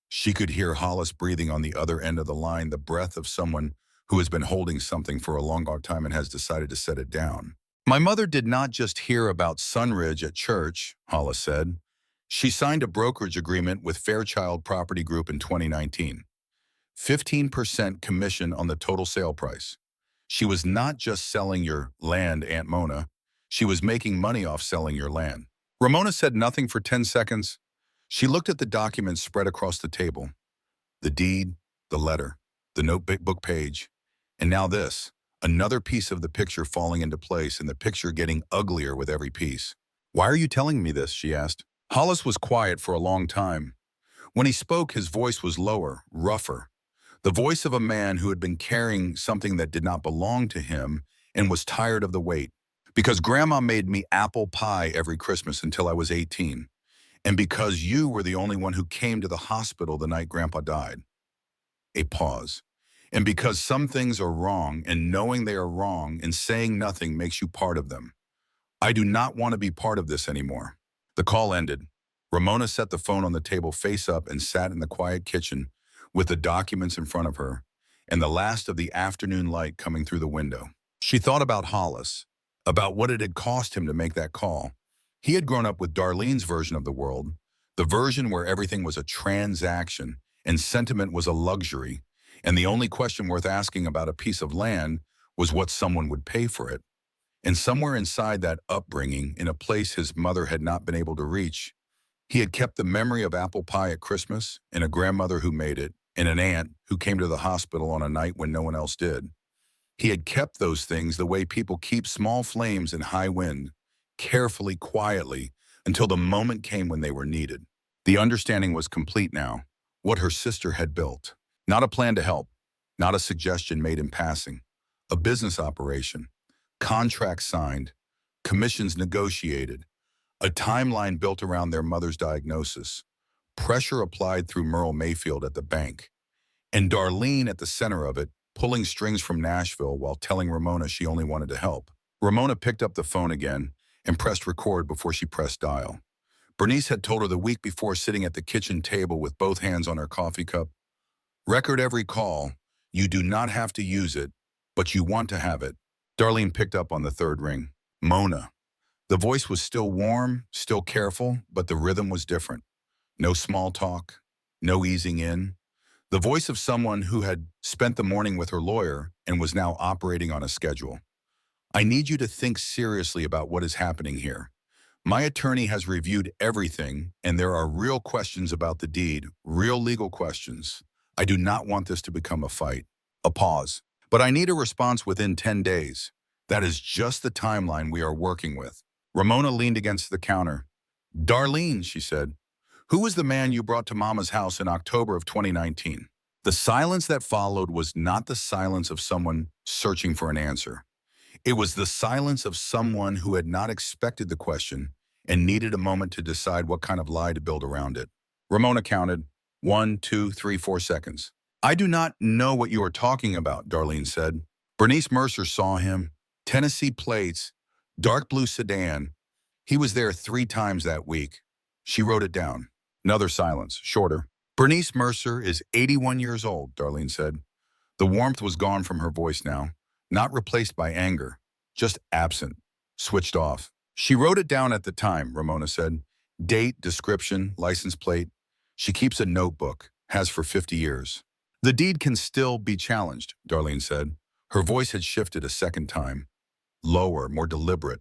She could hear Hollis breathing on the other end of the line, the breath of someone who has been holding something for a long time and has decided to set it down. My mother did not just hear about Sunridge at church, Hollis said. She signed a brokerage agreement with Fairchild Property Group in 2019. 15% commission on the total sale price. She was not just selling your land, Aunt Mona. She was making money off selling your land. Ramona said nothing for 10 seconds. She looked at the documents spread across the table. The deed, the letter, the notebook page, and now this, another piece of the picture falling into place and the picture getting uglier with every piece. Why are you telling me this? She asked. Hollis was quiet for a long time. When he spoke, his voice was lower, rougher. The voice of a man who had been carrying something that did not belong to him and was tired of the weight. Because Grandma made me apple pie every Christmas until I was 18. And because you were the only one who came to the hospital the night Grandpa died. A pause. And because some things are wrong, and knowing they are wrong and saying nothing makes you part of them. I do not want to be part of this anymore. The call ended. Ramona set the phone on the table face up and sat in the quiet kitchen with the documents in front of her and the last of the afternoon light coming through the window. She thought about Hollis, about what it had cost him to make that call. He had grown up with Darlene's version of the world, the version where everything was a transaction and sentiment was a luxury, and the only question worth asking about a piece of land was what someone would pay for it. And somewhere inside that upbringing, in a place his mother had not been able to reach, he had kept the memory of apple pie at Christmas and a grandmother who made it and an aunt who came to the hospital on a night when no one else did. He had kept those things the way people keep small flames in high wind, carefully, quietly, until the moment came when they were needed. The understanding was complete now, what her sister had built. Not a plan to help, not a suggestion made in passing, a business operation, contracts signed, commissions negotiated, a timeline built around their mother's diagnosis, pressure applied through Merle Mayfield at the bank, and Darlene at the center of it, pulling strings from Nashville while telling Ramona she only wanted to help. Ramona picked up the phone again and pressed record before she pressed dial. Bernice had told her the week before, sitting at the kitchen table with both hands on her coffee cup. Record every call. You do not have to use it, but you want to have it. Darlene picked up on the third ring. Mona. The voice was still warm, still careful, but the rhythm was different. No small talk, no easing in. The voice of someone who had spent the morning with her lawyer and was now operating on a schedule. I need you to think seriously about what is happening here. My attorney has reviewed everything, and there are real questions about the deed, real legal questions. I do not want this to become a fight. A pause. But I need a response within 10 days. That is just the timeline we are working with. Ramona leaned against the counter. Darlene, she said, who was the man you brought to Mama's house in October of 2019? The silence that followed was not the silence of someone searching for an answer. It was the silence of someone who had not expected the question and needed a moment to decide what kind of lie to build around it. Ramona counted 1, 2, 3, 4 seconds. I do not know what you are talking about, Darlene said. Bernice Mercer saw him. Tennessee plates, dark blue sedan. He was there 3 times that week. She wrote it down. Another silence, shorter. Bernice Mercer is 81 years old, Darlene said. The warmth was gone from her voice now, not replaced by anger, just absent, switched off. She wrote it down at the time, Ramona said. Date, description, license plate. She keeps a notebook, has for 50 years. The deed can still be challenged, Darlene said. Her voice had shifted a second time. Lower, more deliberate.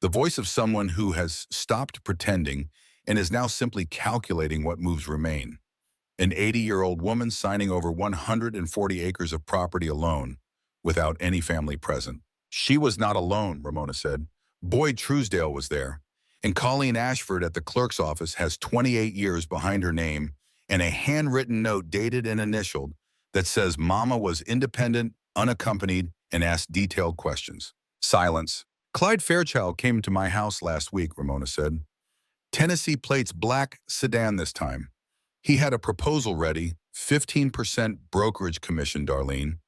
The voice of someone who has stopped pretending and is now simply calculating what moves remain. An 80-year-old woman signing over 140 acres of property alone, without any family present. She was not alone, Ramona said. Boyd Truesdale was there, and Colleen Ashford at the clerk's office has 28 years behind her name and a handwritten note dated and initialed that says Mama was independent, unaccompanied, and asked detailed questions. Silence. Clyde Fairchild came to my house last week, Ramona said. Tennessee plates, black sedan this time. He had a proposal ready, 15% brokerage commission, Darlene.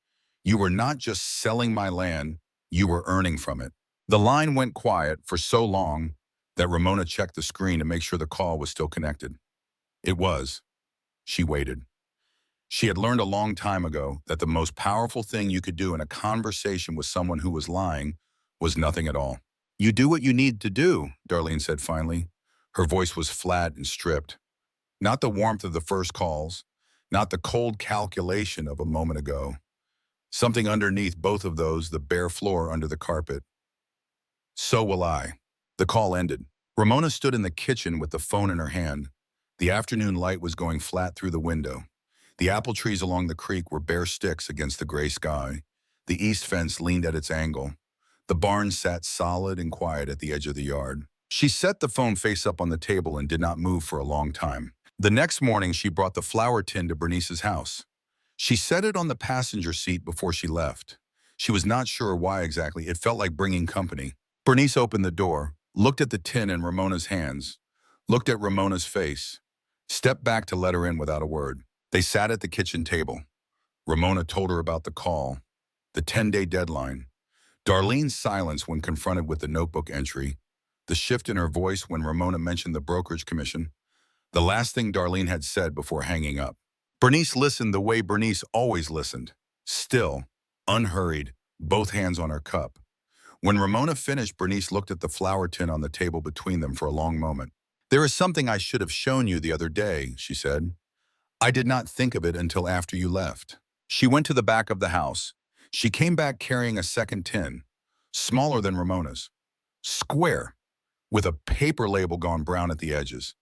You were not just selling my land, you were earning from it. The line went quiet for so long that Ramona checked the screen to make sure the call was still connected. It was. She waited. She had learned a long time ago that the most powerful thing you could do in a conversation with someone who was lying was nothing at all. You do what you need to do, Darlene said finally. Her voice was flat and stripped. Not the warmth of the first calls, not the cold calculation of a moment ago. Something underneath both of those, the bare floor under the carpet. So will I. The call ended. Ramona stood in the kitchen with the phone in her hand. The afternoon light was going flat through the window. The apple trees along the creek were bare sticks against the gray sky. The east fence leaned at its angle. The barn sat solid and quiet at the edge of the yard. She set the phone face up on the table and did not move for a long time. The next morning, she brought the flour tin to Bernice's house. She set it on the passenger seat before she left. She was not sure why exactly. It felt like bringing company. Bernice opened the door, looked at the tin in Ramona's hands, looked at Ramona's face, stepped back to let her in without a word. They sat at the kitchen table. Ramona told her about the call, the 10-day deadline. Darlene's silence when confronted with the notebook entry, the shift in her voice when Ramona mentioned the brokerage commission, the last thing Darlene had said before hanging up. Bernice listened the way Bernice always listened, still, unhurried, both hands on her cup. When Ramona finished, Bernice looked at the flour tin on the table between them for a long moment. There is something I should have shown you the other day, she said. I did not think of it until after you left. She went to the back of the house. She came back carrying a second tin, smaller than Ramona's, square, with a paper label gone brown at the edges,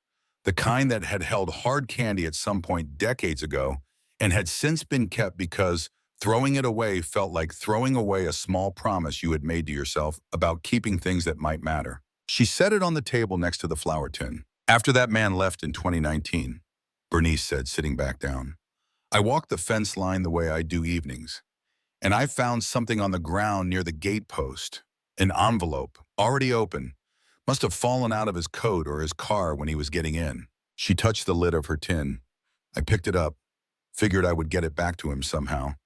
the kind that had held hard candy at some point decades ago and had since been kept because throwing it away felt like throwing away a small promise you had made to yourself about keeping things that might matter. She set it on the table next to the flour tin. After that man left in 2019, Bernice said, sitting back down, I walked the fence line the way I do evenings, and I found something on the ground near the gate post, an envelope, already open, must have fallen out of his coat or his car when he was getting in. She touched the lid of her tin. I picked it up, figured I would get it back to him somehow.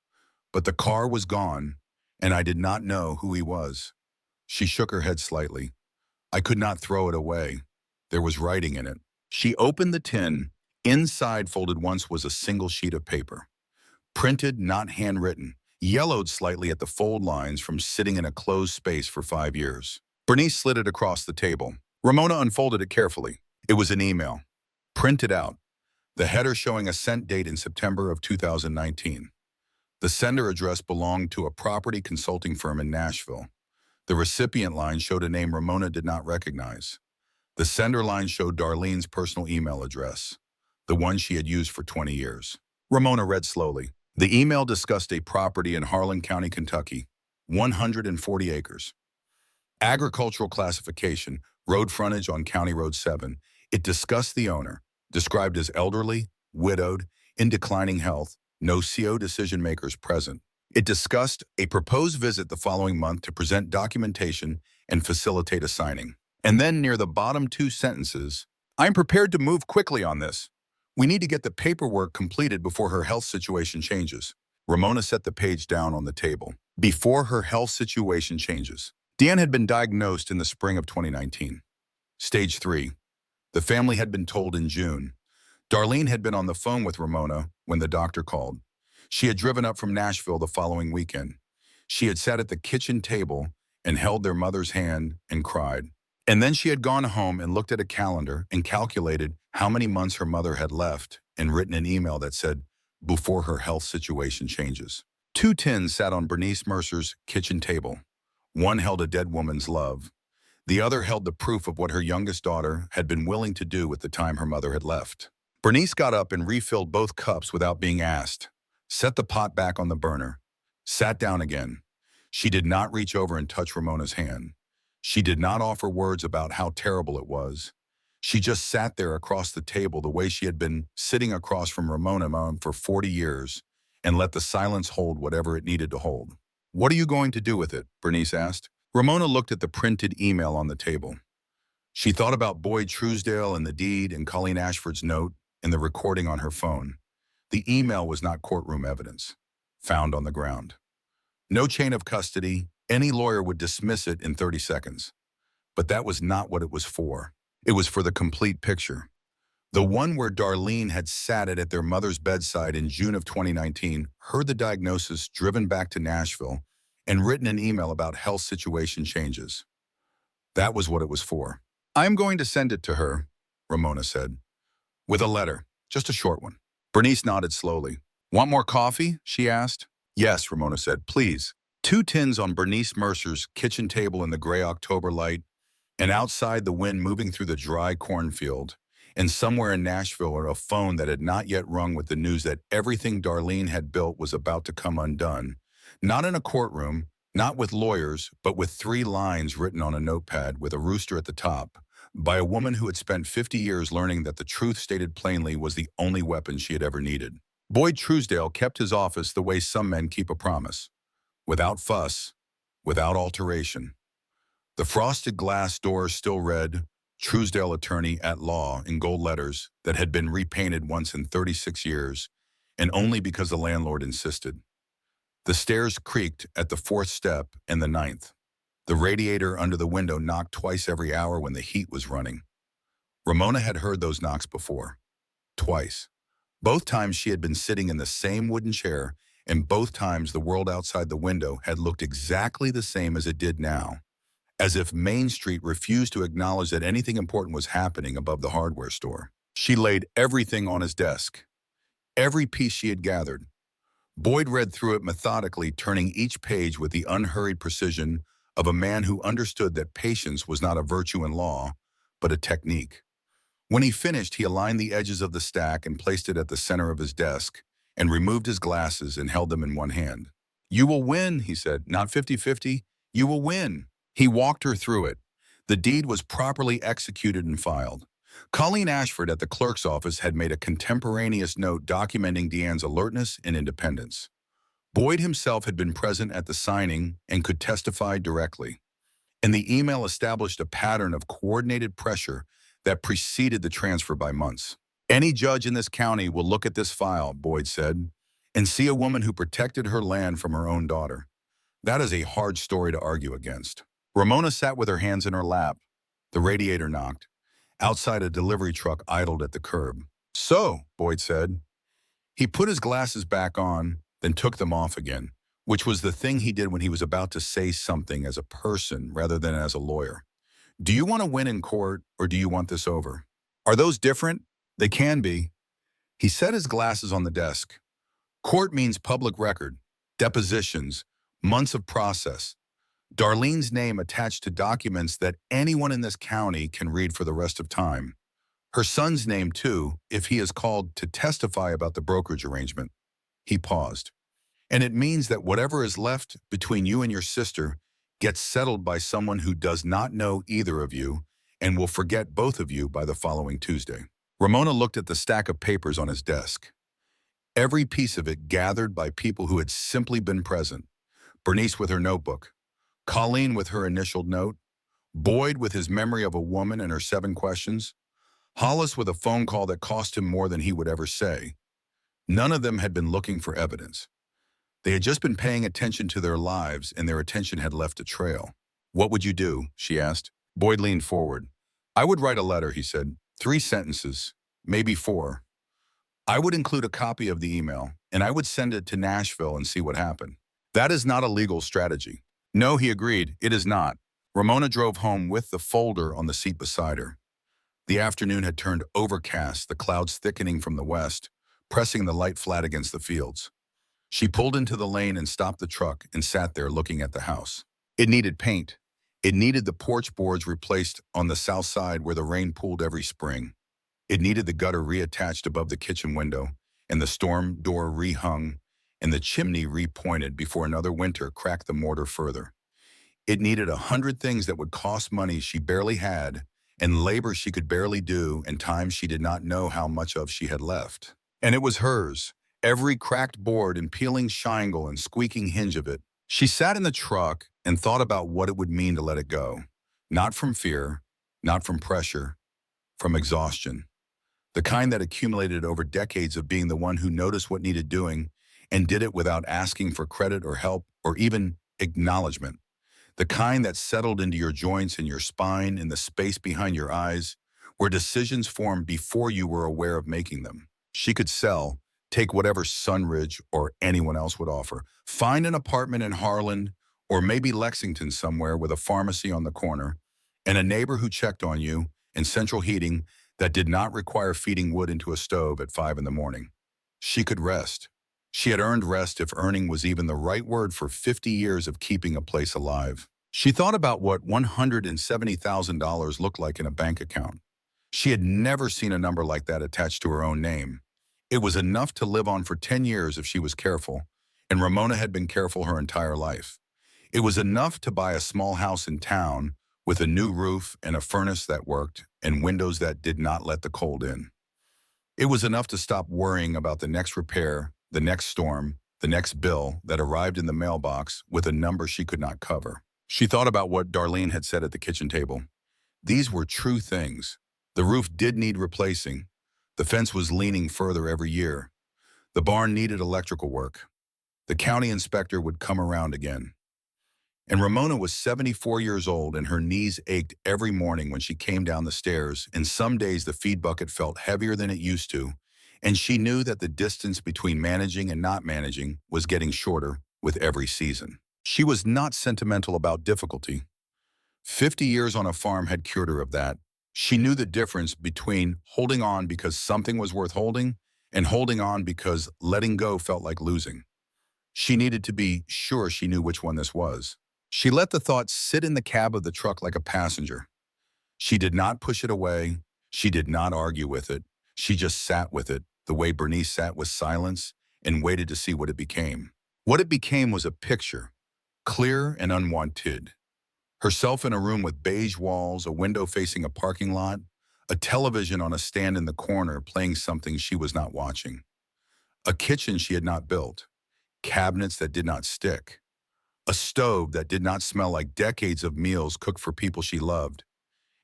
But the car was gone, and I did not know who he was. She shook her head slightly. I could not throw it away. There was writing in it. She opened the tin. Inside, folded once, was a single sheet of paper. Printed, not handwritten, yellowed slightly at the fold lines from sitting in a closed space for 5 years. Bernice slid it across the table. Ramona unfolded it carefully. It was an email. Printed out. The header showing a sent date in September of 2019. The sender address belonged to a property consulting firm in Nashville. The recipient line showed a name Ramona did not recognize. The sender line showed Darlene's personal email address, the one she had used for 20 years. Ramona read slowly. The email discussed a property in Harlan County, Kentucky, 140 acres. Agricultural classification, road frontage on County Road 7. It discussed the owner, described as elderly, widowed, in declining health, no CO decision makers present. It discussed a proposed visit the following month to present documentation and facilitate a signing. And then near the bottom two sentences, I'm prepared to move quickly on this. We need to get the paperwork completed before her health situation changes. Ramona set the page down on the table. Before her health situation changes. Deanne had been diagnosed in the spring of 2019. Stage 3. The family had been told in June. Darlene had been on the phone with Ramona when the doctor called. She had driven up from Nashville the following weekend. She had sat at the kitchen table and held their mother's hand and cried. And then she had gone home and looked at a calendar and calculated how many months her mother had left and written an email that said, before her health situation changes. 2 tins sat on Bernice Mercer's kitchen table. One held a dead woman's love. The other held the proof of what her youngest daughter had been willing to do with the time her mother had left. Bernice got up and refilled both cups without being asked, set the pot back on the burner, sat down again. She did not reach over and touch Ramona's hand. She did not offer words about how terrible it was. She just sat there across the table the way she had been sitting across from Ramona for 40 years and let the silence hold whatever it needed to hold. What are you going to do with it? Bernice asked. Ramona looked at the printed email on the table. She thought about Boyd Truesdale and the deed and Colleen Ashford's note and the recording on her phone. The email was not courtroom evidence, found on the ground. No chain of custody. Any lawyer would dismiss it in 30 seconds. But that was not what it was for. It was for the complete picture. The one where Darlene had sat at their mother's bedside in June of 2019, heard the diagnosis, driven back to Nashville, and written an email about health situation changes. That was what it was for. I'm going to send it to her, Ramona said, with a letter, just a short one. Bernice nodded slowly. Want more coffee? She asked. Yes, Ramona said, please. 2 tins on Bernice Mercer's kitchen table in the gray October light, and outside the wind moving through the dry cornfield, and somewhere in Nashville a phone that had not yet rung with the news that everything Darlene had built was about to come undone. Not in a courtroom, not with lawyers, but with 3 lines written on a notepad with a rooster at the top, by a woman who had spent 50 years learning that the truth stated plainly was the only weapon she had ever needed. Boyd Truesdale kept his office the way some men keep a promise, without fuss, without alteration. The frosted glass doors still read, Truesdale Attorney at Law in gold letters that had been repainted once in 36 years, and only because the landlord insisted. The stairs creaked at the 4th step and the 9th. The radiator under the window knocked twice every hour when the heat was running. Ramona had heard those knocks before. Twice. Both times she had been sitting in the same wooden chair, and both times the world outside the window had looked exactly the same as it did now, as if Main Street refused to acknowledge that anything important was happening above the hardware store. She laid everything on his desk, every piece she had gathered. Boyd read through it methodically, turning each page with the unhurried precision of a man who understood that patience was not a virtue in law, but a technique. When he finished, he aligned the edges of the stack and placed it at the center of his desk, and removed his glasses and held them in one hand. You will win, he said, not 50-50. You will win. He walked her through it. The deed was properly executed and filed. Colleen Ashford at the clerk's office had made a contemporaneous note documenting Deanne's alertness and independence. Boyd himself had been present at the signing and could testify directly. And the email established a pattern of coordinated pressure that preceded the transfer by months. Any judge in this county will look at this file, Boyd said, and see a woman who protected her land from her own daughter. That is a hard story to argue against. Ramona sat with her hands in her lap. The radiator knocked. Outside, a delivery truck idled at the curb. "So," Boyd said. He put his glasses back on, then took them off again, which was the thing he did when he was about to say something as a person rather than as a lawyer. "Do you want to win in court, or do you want this over?" "Are those different?" "They can be." He set his glasses on the desk. "Court means public record, depositions, months of process. Darlene's name attached to documents that anyone in this county can read for the rest of time. Her son's name, too, if he is called to testify about the brokerage arrangement." He paused. "And it means that whatever is left between you and your sister gets settled by someone who does not know either of you and will forget both of you by the following Tuesday." Ramona looked at the stack of papers on his desk. Every piece of it gathered by people who had simply been present. Bernice with her notebook, Colleen with her initialed note, Boyd with his memory of a woman and her 7 questions, Hollis with a phone call that cost him more than he would ever say. None of them had been looking for evidence. They had just been paying attention to their lives, and their attention had left a trail. "What would you do?" she asked. Boyd leaned forward. "I would write a letter," he said. 3 sentences, maybe 4. I would include a copy of the email, and I would send it to Nashville and see what happened. That is not a legal strategy." "No," he agreed, "it is not." Ramona drove home with the folder on the seat beside her. The afternoon had turned overcast, the clouds thickening from the west, pressing the light flat against the fields. She pulled into the lane and stopped the truck and sat there looking at the house. It needed paint. It needed the porch boards replaced on the south side where the rain pooled every spring. It needed the gutter reattached above the kitchen window, and the storm door rehung, and the chimney repointed before another winter cracked the mortar further. It needed 100 things that would cost money she barely had, and labor she could barely do, and time she did not know how much of she had left. And it was hers, every cracked board and peeling shingle and squeaking hinge of it. She sat in the truck and thought about what it would mean to let it go. Not from fear, not from pressure, from exhaustion. The kind that accumulated over decades of being the one who noticed what needed doing and did it without asking for credit or help or even acknowledgement. The kind that settled into your joints and your spine in the space behind your eyes, where decisions formed before you were aware of making them. She could sell, take whatever Sunridge or anyone else would offer, find an apartment in Harlan or maybe Lexington somewhere with a pharmacy on the corner, and a neighbor who checked on you, and central heating that did not require feeding wood into a stove at 5 in the morning. She could rest. She had earned rest, if earning was even the right word, for 50 years of keeping a place alive. She thought about what $170,000 looked like in a bank account. She had never seen a number like that attached to her own name. It was enough to live on for 10 years if she was careful, and Ramona had been careful her entire life. It was enough to buy a small house in town with a new roof and a furnace that worked and windows that did not let the cold in. It was enough to stop worrying about the next repair, the next storm, the next bill that arrived in the mailbox with a number she could not cover. She thought about what Darlene had said at the kitchen table. These were true things. The roof did need replacing. The fence was leaning further every year. The barn needed electrical work. The county inspector would come around again. And Ramona was 74 years old, and her knees ached every morning when she came down the stairs, and some days the feed bucket felt heavier than it used to, and she knew that the distance between managing and not managing was getting shorter with every season. She was not sentimental about difficulty. 50 years on a farm had cured her of that. She knew the difference between holding on because something was worth holding and holding on because letting go felt like losing. She needed to be sure she knew which one this was. She let the thought sit in the cab of the truck like a passenger. She did not push it away. She did not argue with it. She just sat with it, the way Bernice sat with silence, and waited to see what it became. What it became was a picture, clear and unwanted. Herself in a room with beige walls, a window facing a parking lot, a television on a stand in the corner playing something she was not watching. A kitchen she had not built, cabinets that did not stick, a stove that did not smell like decades of meals cooked for people she loved,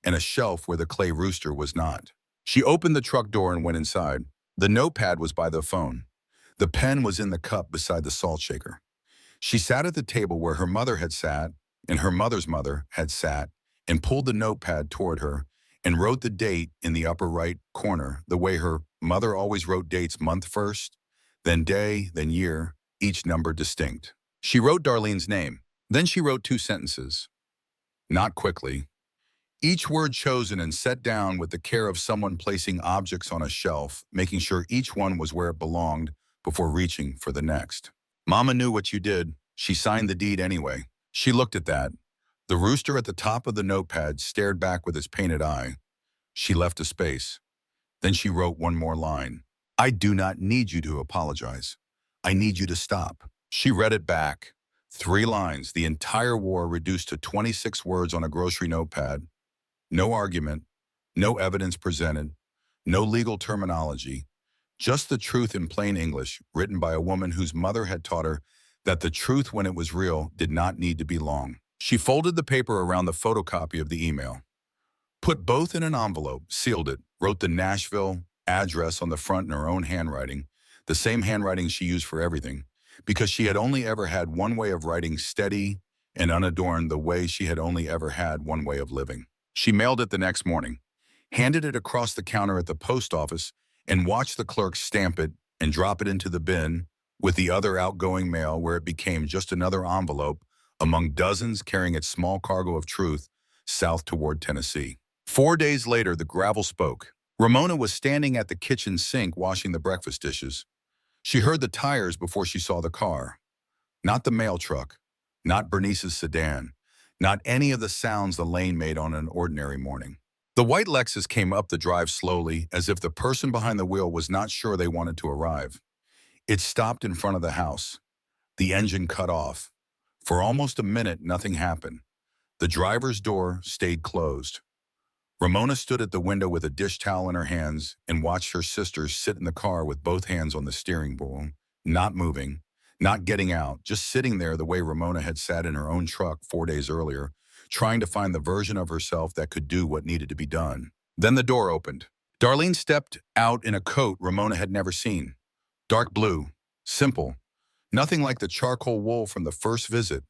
and a shelf where the clay rooster was not. She opened the truck door and went inside. The notepad was by the phone. The pen was in the cup beside the salt shaker. She sat at the table where her mother had sat, and her mother's mother had sat, and pulled the notepad toward her, and wrote the date in the upper right corner, the way her mother always wrote dates: month first, then day, then year, each number distinct. She wrote Darlene's name. Then she wrote 2 sentences. Not quickly. Each word chosen and set down with the care of someone placing objects on a shelf, making sure each one was where it belonged before reaching for the next. Mama knew what you did. She signed the deed anyway. She looked at that. The rooster at the top of the notepad stared back with its painted eye. She left a space. Then she wrote one more line. I do not need you to apologize. I need you to stop. She read it back. 3 lines, the entire war reduced to 26 words on a grocery notepad. No argument, no evidence presented, no legal terminology, just the truth in plain English, written by a woman whose mother had taught her that the truth, when it was real, did not need to be long. She folded the paper around the photocopy of the email, put both in an envelope, sealed it, wrote the Nashville address on the front in her own handwriting, the same handwriting she used for everything, because she had only ever had one way of writing, steady and unadorned, the way she had only ever had one way of living. She mailed it the next morning, handed it across the counter at the post office, and watched the clerk stamp it and drop it into the bin with the other outgoing mail, where it became just another envelope among dozens carrying its small cargo of truth south toward Tennessee. 4 days later, the gravel spoke. Ramona was standing at the kitchen sink washing the breakfast dishes. She heard the tires before she saw the car. Not the mail truck, not Bernice's sedan, not any of the sounds the lane made on an ordinary morning. The white Lexus came up the drive slowly, as if the person behind the wheel was not sure they wanted to arrive. It stopped in front of the house. The engine cut off. For almost a minute, nothing happened. The driver's door stayed closed. Ramona stood at the window with a dish towel in her hands and watched her sisters sit in the car with both hands on the steering wheel, not moving, not getting out, just sitting there the way Ramona had sat in her own truck 4 days earlier, trying to find the version of herself that could do what needed to be done. Then the door opened. Darlene stepped out in a coat Ramona had never seen. Dark blue, simple, nothing like the charcoal wool from the first visit.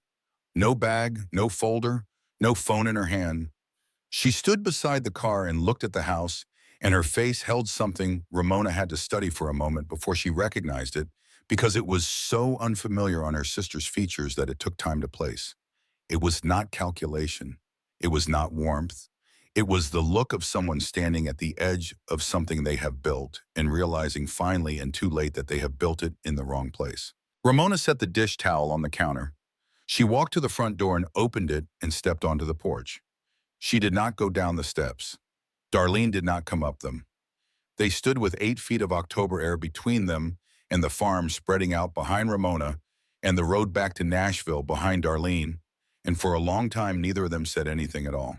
No bag, no folder, no phone in her hand. She stood beside the car and looked at the house, and her face held something Ramona had to study for a moment before she recognized it, because it was so unfamiliar on her sister's features that it took time to place. It was not calculation. It was not warmth. It was the look of someone standing at the edge of something they have built and realizing finally and too late that they have built it in the wrong place. Ramona set the dish towel on the counter. She walked to the front door and opened it and stepped onto the porch. She did not go down the steps. Darlene did not come up them. They stood with 8 feet of October air between them and the farm spreading out behind Ramona and the road back to Nashville behind Darlene, and for a long time neither of them said anything at all.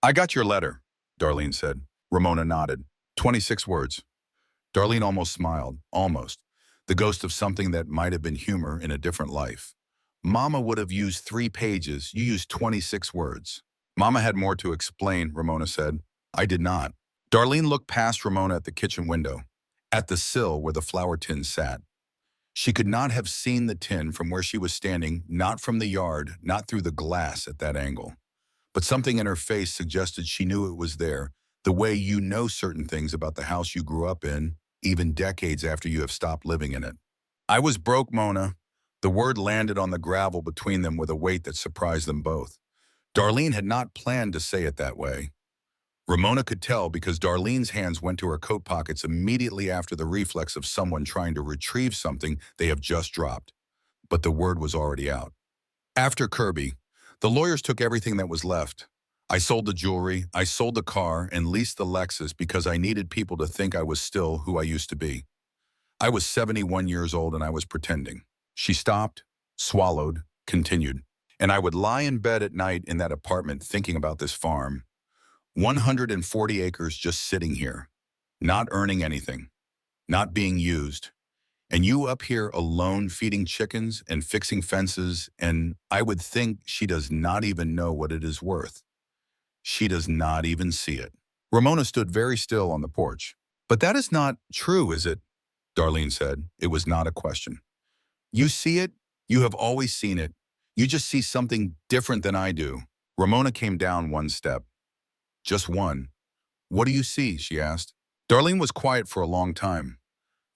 I got your letter, Darlene said. Ramona nodded. 26 words. Darlene almost smiled, almost, the ghost of something that might have been humor in a different life. Mama would have used 3 pages. You used 26 words. Mama had more to explain, Ramona said. I did not. Darlene looked past Ramona at the kitchen window, at the sill where the flour tin sat. She could not have seen the tin from where she was standing, not from the yard, not through the glass at that angle. But something in her face suggested she knew it was there, the way you know certain things about the house you grew up in, even decades after you have stopped living in it. I was broke, Mona. The word landed on the gravel between them with a weight that surprised them both. Darlene had not planned to say it that way. Ramona could tell because Darlene's hands went to her coat pockets immediately after the reflex of someone trying to retrieve something they have just dropped. But the word was already out. After Kirby, the lawyers took everything that was left. I sold the jewelry, I sold the car, and leased the Lexus because I needed people to think I was still who I used to be. I was 71 years old and I was pretending. She stopped, swallowed, continued. And I would lie in bed at night in that apartment thinking about this farm. 140 acres just sitting here, not earning anything, not being used. And you up here alone feeding chickens and fixing fences, and I would think she does not even know what it is worth. She does not even see it. Ramona stood very still on the porch. But that is not true, is it? Darlene said. It was not a question. You see it. You have always seen it. You just see something different than I do. Ramona came down one step. Just one. "What do you see?" she asked. Darlene was quiet for a long time.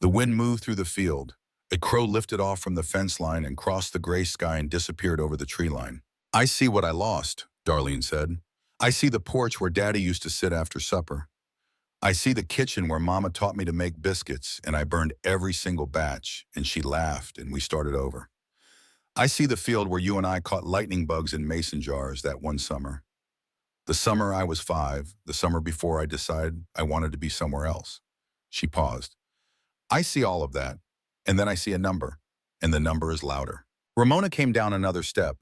The wind moved through the field. A crow lifted off from the fence line and crossed the gray sky and disappeared over the tree line. "I see what I lost," Darlene said. "I see the porch where Daddy used to sit after supper. I see the kitchen where Mama taught me to make biscuits, and I burned every single batch," and she laughed, and we started over. "I see the field where you and I caught lightning bugs in mason jars that one summer. The summer I was 5, the summer before I decided I wanted to be somewhere else." She paused. "I see all of that, and then I see a number, and the number is louder." Ramona came down another step.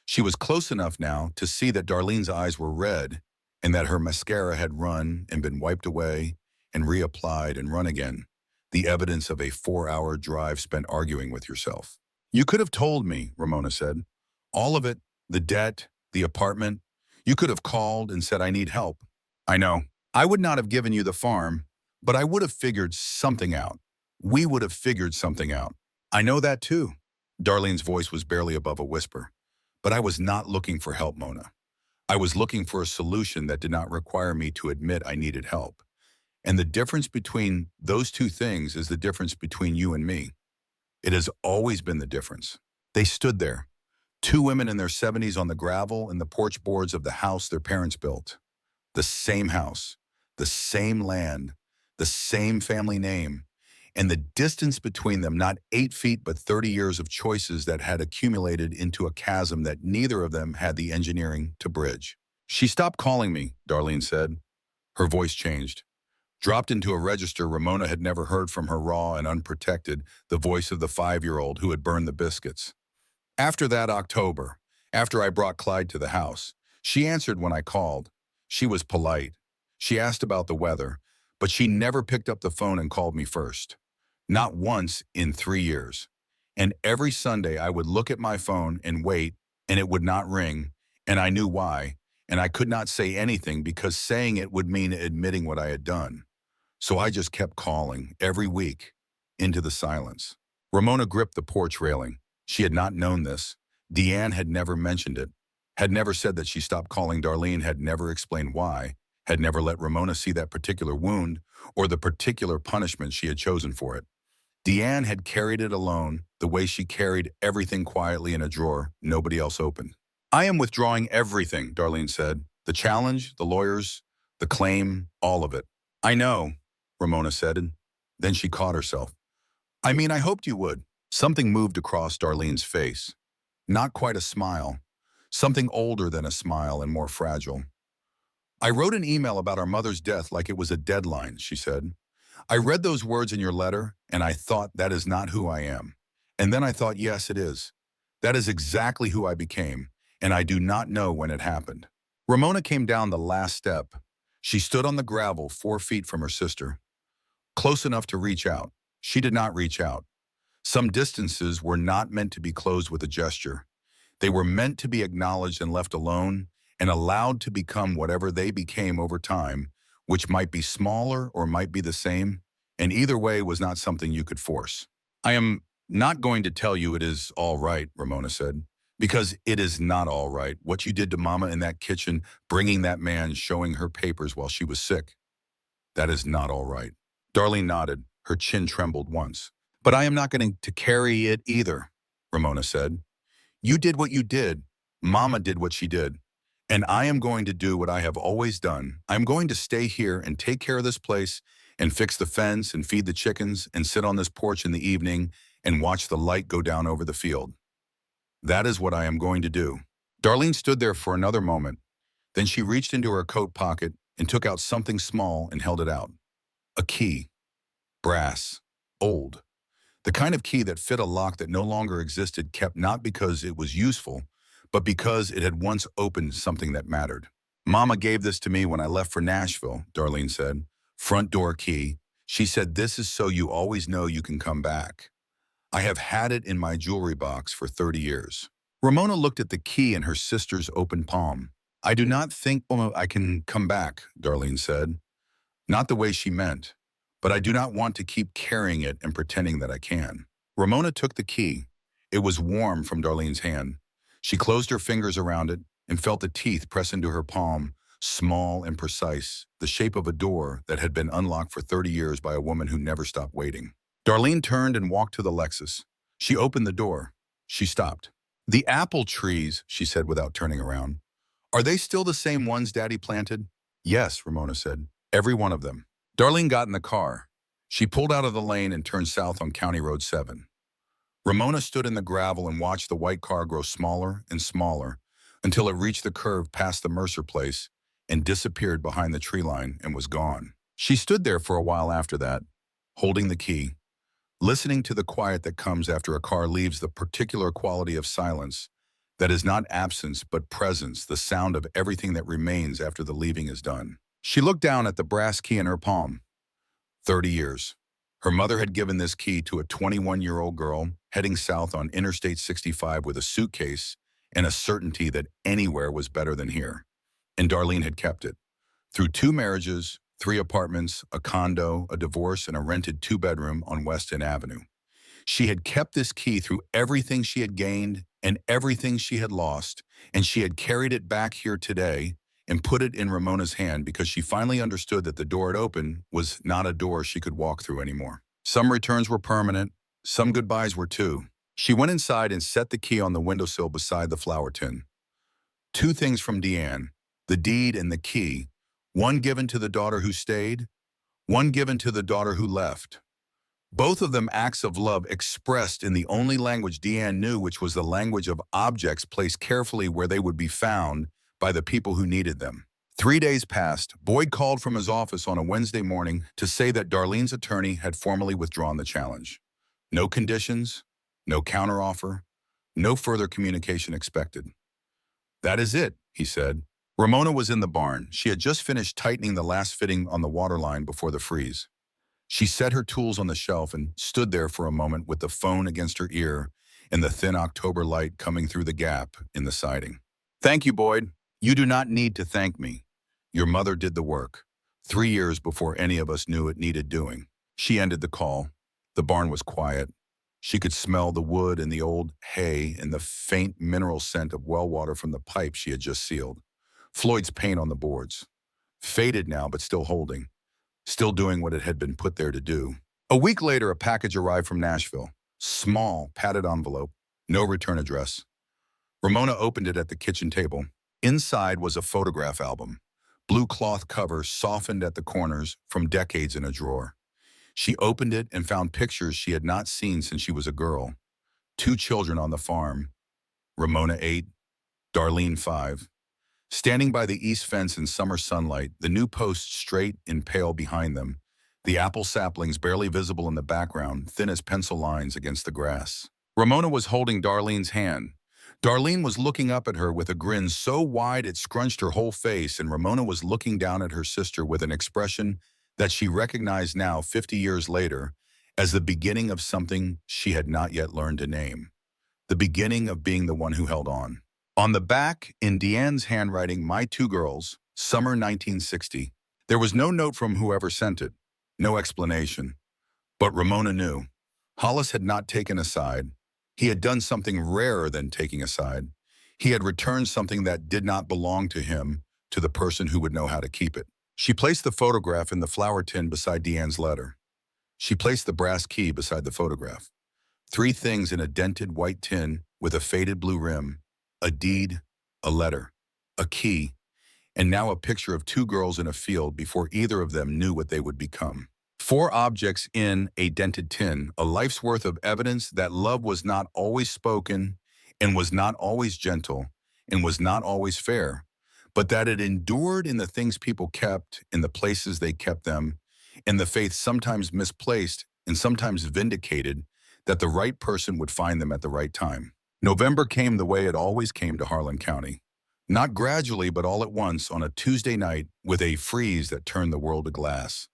She was close enough now to see that Darlene's eyes were red and that her mascara had run and been wiped away and reapplied and run again, the evidence of a 4-hour drive spent arguing with yourself. "You could have told me," Ramona said. "All of it, the debt, the apartment. You could have called and said, 'I need help.' I know. I would not have given you the farm, but I would have figured something out. We would have figured something out." "I know that too." Darlene's voice was barely above a whisper. "But I was not looking for help, Mona. I was looking for a solution that did not require me to admit I needed help. And the difference between those two things is the difference between you and me. It has always been the difference." They stood there, two women in their 70s on the gravel and the porch boards of the house their parents built. The same house, the same land, the same family name, and the distance between them not 8 feet but 30 years of choices that had accumulated into a chasm that neither of them had the engineering to bridge. "She stopped calling me," Darlene said. Her voice changed. Dropped into a register Ramona had never heard from her, raw and unprotected, the voice of the 5-year-old who had burned the biscuits. "After that October, after I brought Clyde to the house, she answered when I called. She was polite. She asked about the weather, but she never picked up the phone and called me first. Not once in 3 years. And every Sunday I would look at my phone and wait, and it would not ring, and I knew why, and I could not say anything because saying it would mean admitting what I had done. So I just kept calling, every week, into the silence." Ramona gripped the porch railing. She had not known this. Deanne had never mentioned it, had never said that she stopped calling Darlene, had never explained why, had never let Ramona see that particular wound or the particular punishment she had chosen for it. Deanne had carried it alone, the way she carried everything quietly in a drawer nobody else opened. "I am withdrawing everything," Darlene said. "The challenge, the lawyers, the claim, all of it." "I know," Ramona said, and then she caught herself. "I mean, I hoped you would." Something moved across Darlene's face. Not quite a smile. Something older than a smile and more fragile. "I wrote an email about our mother's death like it was a deadline," she said. "I read those words in your letter, and I thought that is not who I am. And then I thought, yes, it is. That is exactly who I became, and I do not know when it happened." Ramona came down the last step. She stood on the gravel 4 feet from her sister, close enough to reach out. She did not reach out. Some distances were not meant to be closed with a gesture. They were meant to be acknowledged and left alone and allowed to become whatever they became over time, which might be smaller or might be the same, and either way was not something you could force. "I am not going to tell you it is all right," Ramona said, "because it is not all right. What you did to Mama in that kitchen, bringing that man, showing her papers while she was sick, that is not all right." Darlene nodded. Her chin trembled once. "But I am not going to carry it either," Ramona said. "You did what you did. Mama did what she did. And I am going to do what I have always done. I'm going to stay here and take care of this place and fix the fence and feed the chickens and sit on this porch in the evening and watch the light go down over the field. That is what I am going to do." Darlene stood there for another moment. Then she reached into her coat pocket and took out something small and held it out. A key. Brass. Old. The kind of key that fit a lock that no longer existed, kept not because it was useful, but because it had once opened something that mattered. "Mama gave this to me when I left for Nashville," Darlene said. "Front door key. She said this is so you always know you can come back. I have had it in my jewelry box for 30 years. Ramona looked at the key in her sister's open palm. "I do not think I can come back," Darlene said. Not the way she meant, but I do not want to keep carrying it and pretending that I can. Ramona took the key. It was warm from Darlene's hand. She closed her fingers around it and felt the teeth press into her palm, small and precise, the shape of a door that had been unlocked for 30 years by a woman who never stopped waiting. Darlene turned and walked to the Lexus. She opened the door. She stopped. "The apple trees," she said without turning around. "Are they still the same ones Daddy planted?" "Yes," Ramona said. "Every one of them." Darlene got in the car. She pulled out of the lane and turned south on County Road 7. Ramona stood in the gravel and watched the white car grow smaller and smaller until it reached the curve past the Mercer place and disappeared behind the tree line and was gone. She stood there for a while after that, holding the key, listening to the quiet that comes after a car leaves, the particular quality of silence that is not absence but presence, the sound of everything that remains after the leaving is done. She looked down at the brass key in her palm. 30 years. Her mother had given this key to a 21-year-old girl heading south on Interstate 65 with a suitcase and a certainty that anywhere was better than here. And Darlene had kept it. Through 2 marriages, 3 apartments, a condo, a divorce, and a rented 2-bedroom on West End Avenue. She had kept this key through everything she had gained and everything she had lost, and she had carried it back here today and put it in Ramona's hand because she finally understood that the door it opened was not a door she could walk through anymore. Some returns were permanent, some goodbyes were too. She went inside and set the key on the windowsill beside the flower tin. 2 things from Deanne, the deed and the key, one given to the daughter who stayed, one given to the daughter who left. Both of them acts of love expressed in the only language Deanne knew, which was the language of objects placed carefully where they would be found by the people who needed them. 3 days passed. Boyd called from his office on a Wednesday morning to say that Darlene's attorney had formally withdrawn the challenge. No conditions, no counteroffer, no further communication expected. "That is it," he said. Ramona was in the barn. She had just finished tightening the last fitting on the water line before the freeze. She set her tools on the shelf and stood there for a moment with the phone against her ear and the thin October light coming through the gap in the siding. "Thank you, Boyd. You do not need to thank me. Your mother did the work, 3 years before any of us knew it needed doing." She ended the call. The barn was quiet. She could smell the wood and the old hay and the faint mineral scent of well water from the pipe she had just sealed. Floyd's paint on the boards. Faded now, but still holding. Still doing what it had been put there to do. A week later, a package arrived from Nashville. Small, padded envelope. No return address. Ramona opened it at the kitchen table. Inside was a photograph album. Blue cloth cover softened at the corners from decades in a drawer. She opened it and found pictures she had not seen since she was a girl. 2 children on the farm. Ramona 8, Darlene 5. Standing by the east fence in summer sunlight, the new posts straight and pale behind them, the apple saplings barely visible in the background, thin as pencil lines against the grass. Ramona was holding Darlene's hand. Darlene was looking up at her with a grin so wide it scrunched her whole face, and Ramona was looking down at her sister with an expression that she recognized now, 50 years later, as the beginning of something she had not yet learned to name. The beginning of being the one who held on. On the back, in Deanne's handwriting, "My 2 girls, summer 1960. There was no note from whoever sent it, no explanation. But Ramona knew. Hollis had not taken a side. He had done something rarer than taking a side. He had returned something that did not belong to him to the person who would know how to keep it. She placed the photograph in the flower tin beside Deanne's letter. She placed the brass key beside the photograph. 3 things in a dented white tin with a faded blue rim. A deed, a letter, a key, and now a picture of 2 girls in a field before either of them knew what they would become. 4 objects in a dented tin, a life's worth of evidence that love was not always spoken and was not always gentle and was not always fair, but that it endured in the things people kept, in the places they kept them, in the faith sometimes misplaced and sometimes vindicated that the right person would find them at the right time. November came the way it always came to Harlan County. Not gradually, but all at once on a Tuesday night with a freeze that turned the world to glass.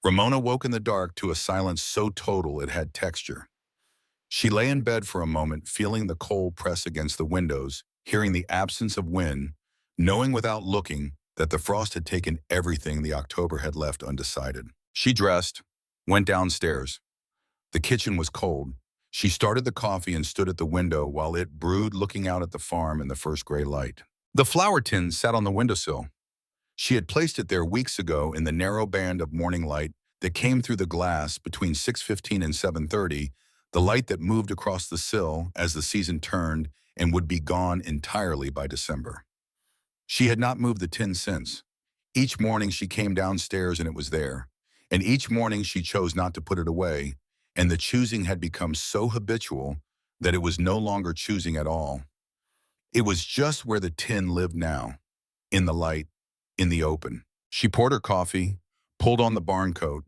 Ramona woke in the dark to a silence so total it had texture. She lay in bed for a moment, feeling the cold press against the windows, hearing the absence of wind, knowing without looking that the frost had taken everything the October had left undecided. She dressed, went downstairs. The kitchen was cold. She started the coffee and stood at the window while it brewed, looking out at the farm in the first gray light. The flower tin sat on the windowsill. She had placed it there weeks ago in the narrow band of morning light that came through the glass between 6:15 and 7:30, the light that moved across the sill as the season turned and would be gone entirely by December. She had not moved the tin since. Each morning she came downstairs and it was there, and each morning she chose not to put it away, and the choosing had become so habitual that it was no longer choosing at all. It was just where the tin lived now, in the light, in the open. She poured her coffee, pulled on the barn coat,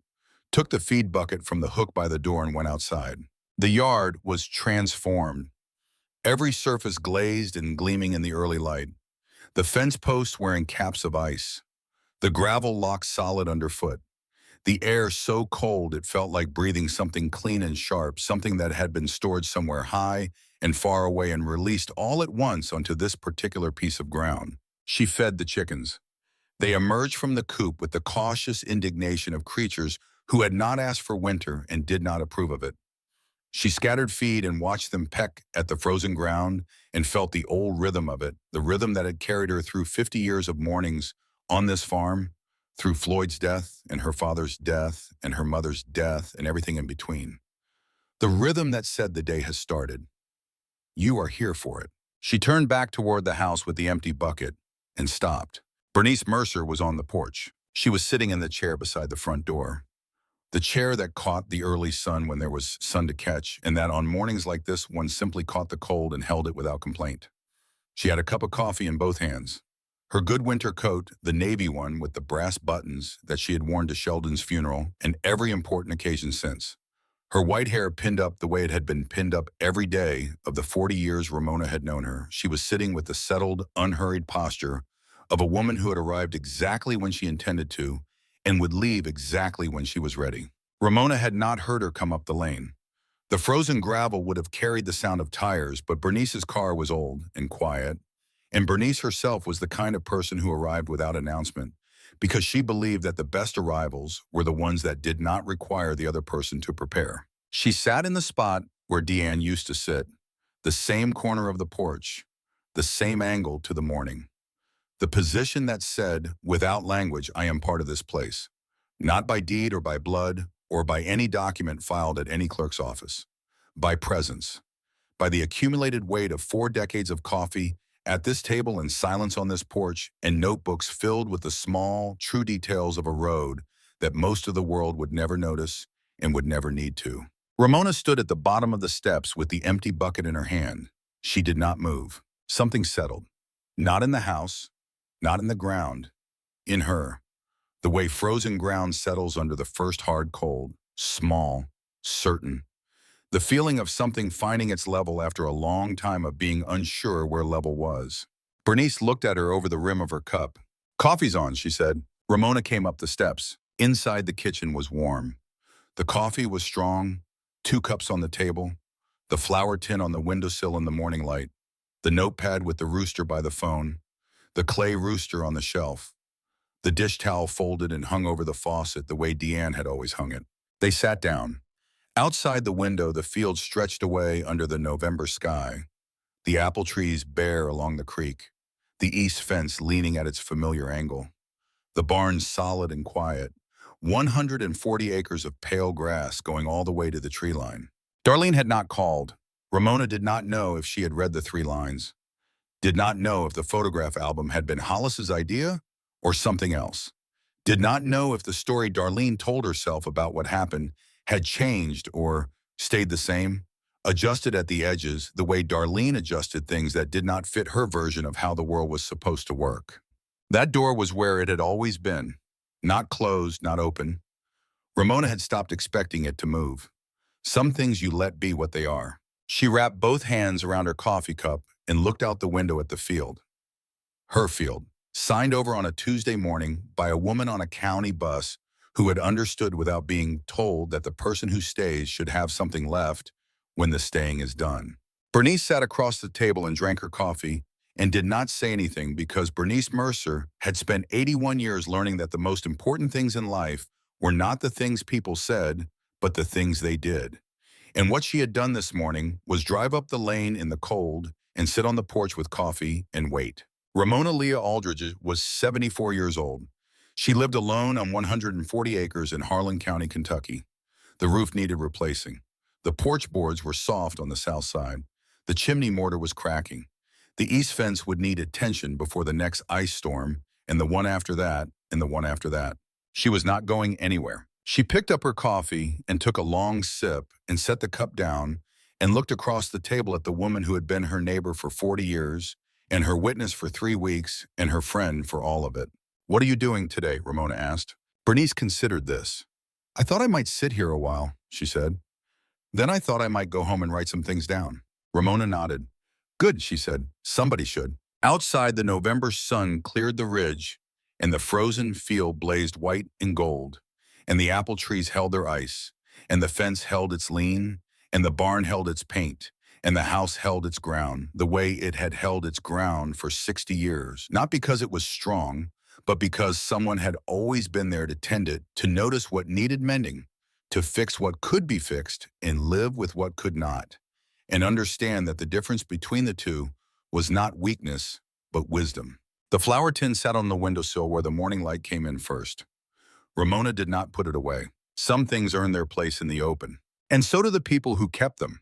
took the feed bucket from the hook by the door and went outside. The yard was transformed, every surface glazed and gleaming in the early light, the fence posts wearing caps of ice, the gravel locked solid underfoot, the air so cold it felt like breathing something clean and sharp, something that had been stored somewhere high and far away and released all at once onto this particular piece of ground. She fed the chickens. They emerged from the coop with the cautious indignation of creatures who had not asked for winter and did not approve of it. She scattered feed and watched them peck at the frozen ground and felt the old rhythm of it, the rhythm that had carried her through 50 years of mornings on this farm, through Floyd's death and her father's death and her mother's death and everything in between. The rhythm that said the day has started. You are here for it. She turned back toward the house with the empty bucket and stopped. Bernice Mercer was on the porch. She was sitting in the chair beside the front door. The chair that caught the early sun when there was sun to catch, and that on mornings like this one simply caught the cold and held it without complaint. She had a cup of coffee in both hands. Her good winter coat, the navy one with the brass buttons that she had worn to Sheldon's funeral and every important occasion since. Her white hair pinned up the way it had been pinned up every day of the 40 years Ramona had known her. She was sitting with the settled, unhurried posture of a woman who had arrived exactly when she intended to and would leave exactly when she was ready. Ramona had not heard her come up the lane. The frozen gravel would have carried the sound of tires, but Bernice's car was old and quiet, and Bernice herself was the kind of person who arrived without announcement, because she believed that the best arrivals were the ones that did not require the other person to prepare. She sat in the spot where Deanne used to sit, the same corner of the porch, the same angle to the morning. The position that said, without language, I am part of this place, not by deed or by blood or by any document filed at any clerk's office, by presence, by the accumulated weight of 4 decades of coffee at this table and silence on this porch and notebooks filled with the small, true details of a road that most of the world would never notice and would never need to. Ramona stood at the bottom of the steps with the empty bucket in her hand. She did not move. Something settled. Not in the house, not in the ground, in her. The way frozen ground settles under the first hard cold, small, certain. The feeling of something finding its level after a long time of being unsure where level was. Bernice looked at her over the rim of her cup. Coffee's on, she said. Ramona came up the steps. Inside the kitchen was warm. The coffee was strong, 2 cups on the table, the flour tin on the windowsill in the morning light, the notepad with the rooster by the phone, the clay rooster on the shelf, the dish towel folded and hung over the faucet the way Deanne had always hung it. They sat down. Outside the window, the field stretched away under the November sky, the apple trees bare along the creek, the east fence leaning at its familiar angle, the barn solid and quiet, 140 acres of pale grass going all the way to the tree line. Darlene had not called. Ramona did not know if she had read the 3 lines, did not know if the photograph album had been Hollis's idea or something else, did not know if the story Darlene told herself about what happened had changed or stayed the same, adjusted at the edges the way Darlene adjusted things that did not fit her version of how the world was supposed to work. That door was where it had always been, not closed, not open. Ramona had stopped expecting it to move. Some things you let be what they are. She wrapped both hands around her coffee cup and looked out the window at the field. Her field, signed over on a Tuesday morning by a woman on a county bus who had understood without being told that the person who stays should have something left when the staying is done. Bernice sat across the table and drank her coffee and did not say anything because Bernice Mercer had spent 81 years learning that the most important things in life were not the things people said, but the things they did. And what she had done this morning was drive up the lane in the cold and sit on the porch with coffee and wait. Ramona Leah Aldridge was 74 years old. She lived alone on 140 acres in Harlan County, Kentucky. The roof needed replacing. The porch boards were soft on the south side. The chimney mortar was cracking. The east fence would need attention before the next ice storm, and the one after that, and the one after that. She was not going anywhere. She picked up her coffee and took a long sip and set the cup down and looked across the table at the woman who had been her neighbor for 40 years and her witness for 3 weeks and her friend for all of it. "What are you doing today?" Ramona asked. Bernice considered this. "I thought I might sit here a while," she said. "Then I thought I might go home and write some things down." Ramona nodded. "Good," she said. "Somebody should." Outside, the November sun cleared the ridge, and the frozen field blazed white and gold, and the apple trees held their ice, and the fence held its lean, and the barn held its paint, and the house held its ground, the way it had held its ground for 60 years, not because it was strong, but because someone had always been there to tend it, to notice what needed mending, to fix what could be fixed, and live with what could not, and understand that the difference between the two was not weakness, but wisdom. The flower tin sat on the windowsill where the morning light came in first. Ramona did not put it away. Some things earn their place in the open, and so do the people who kept them.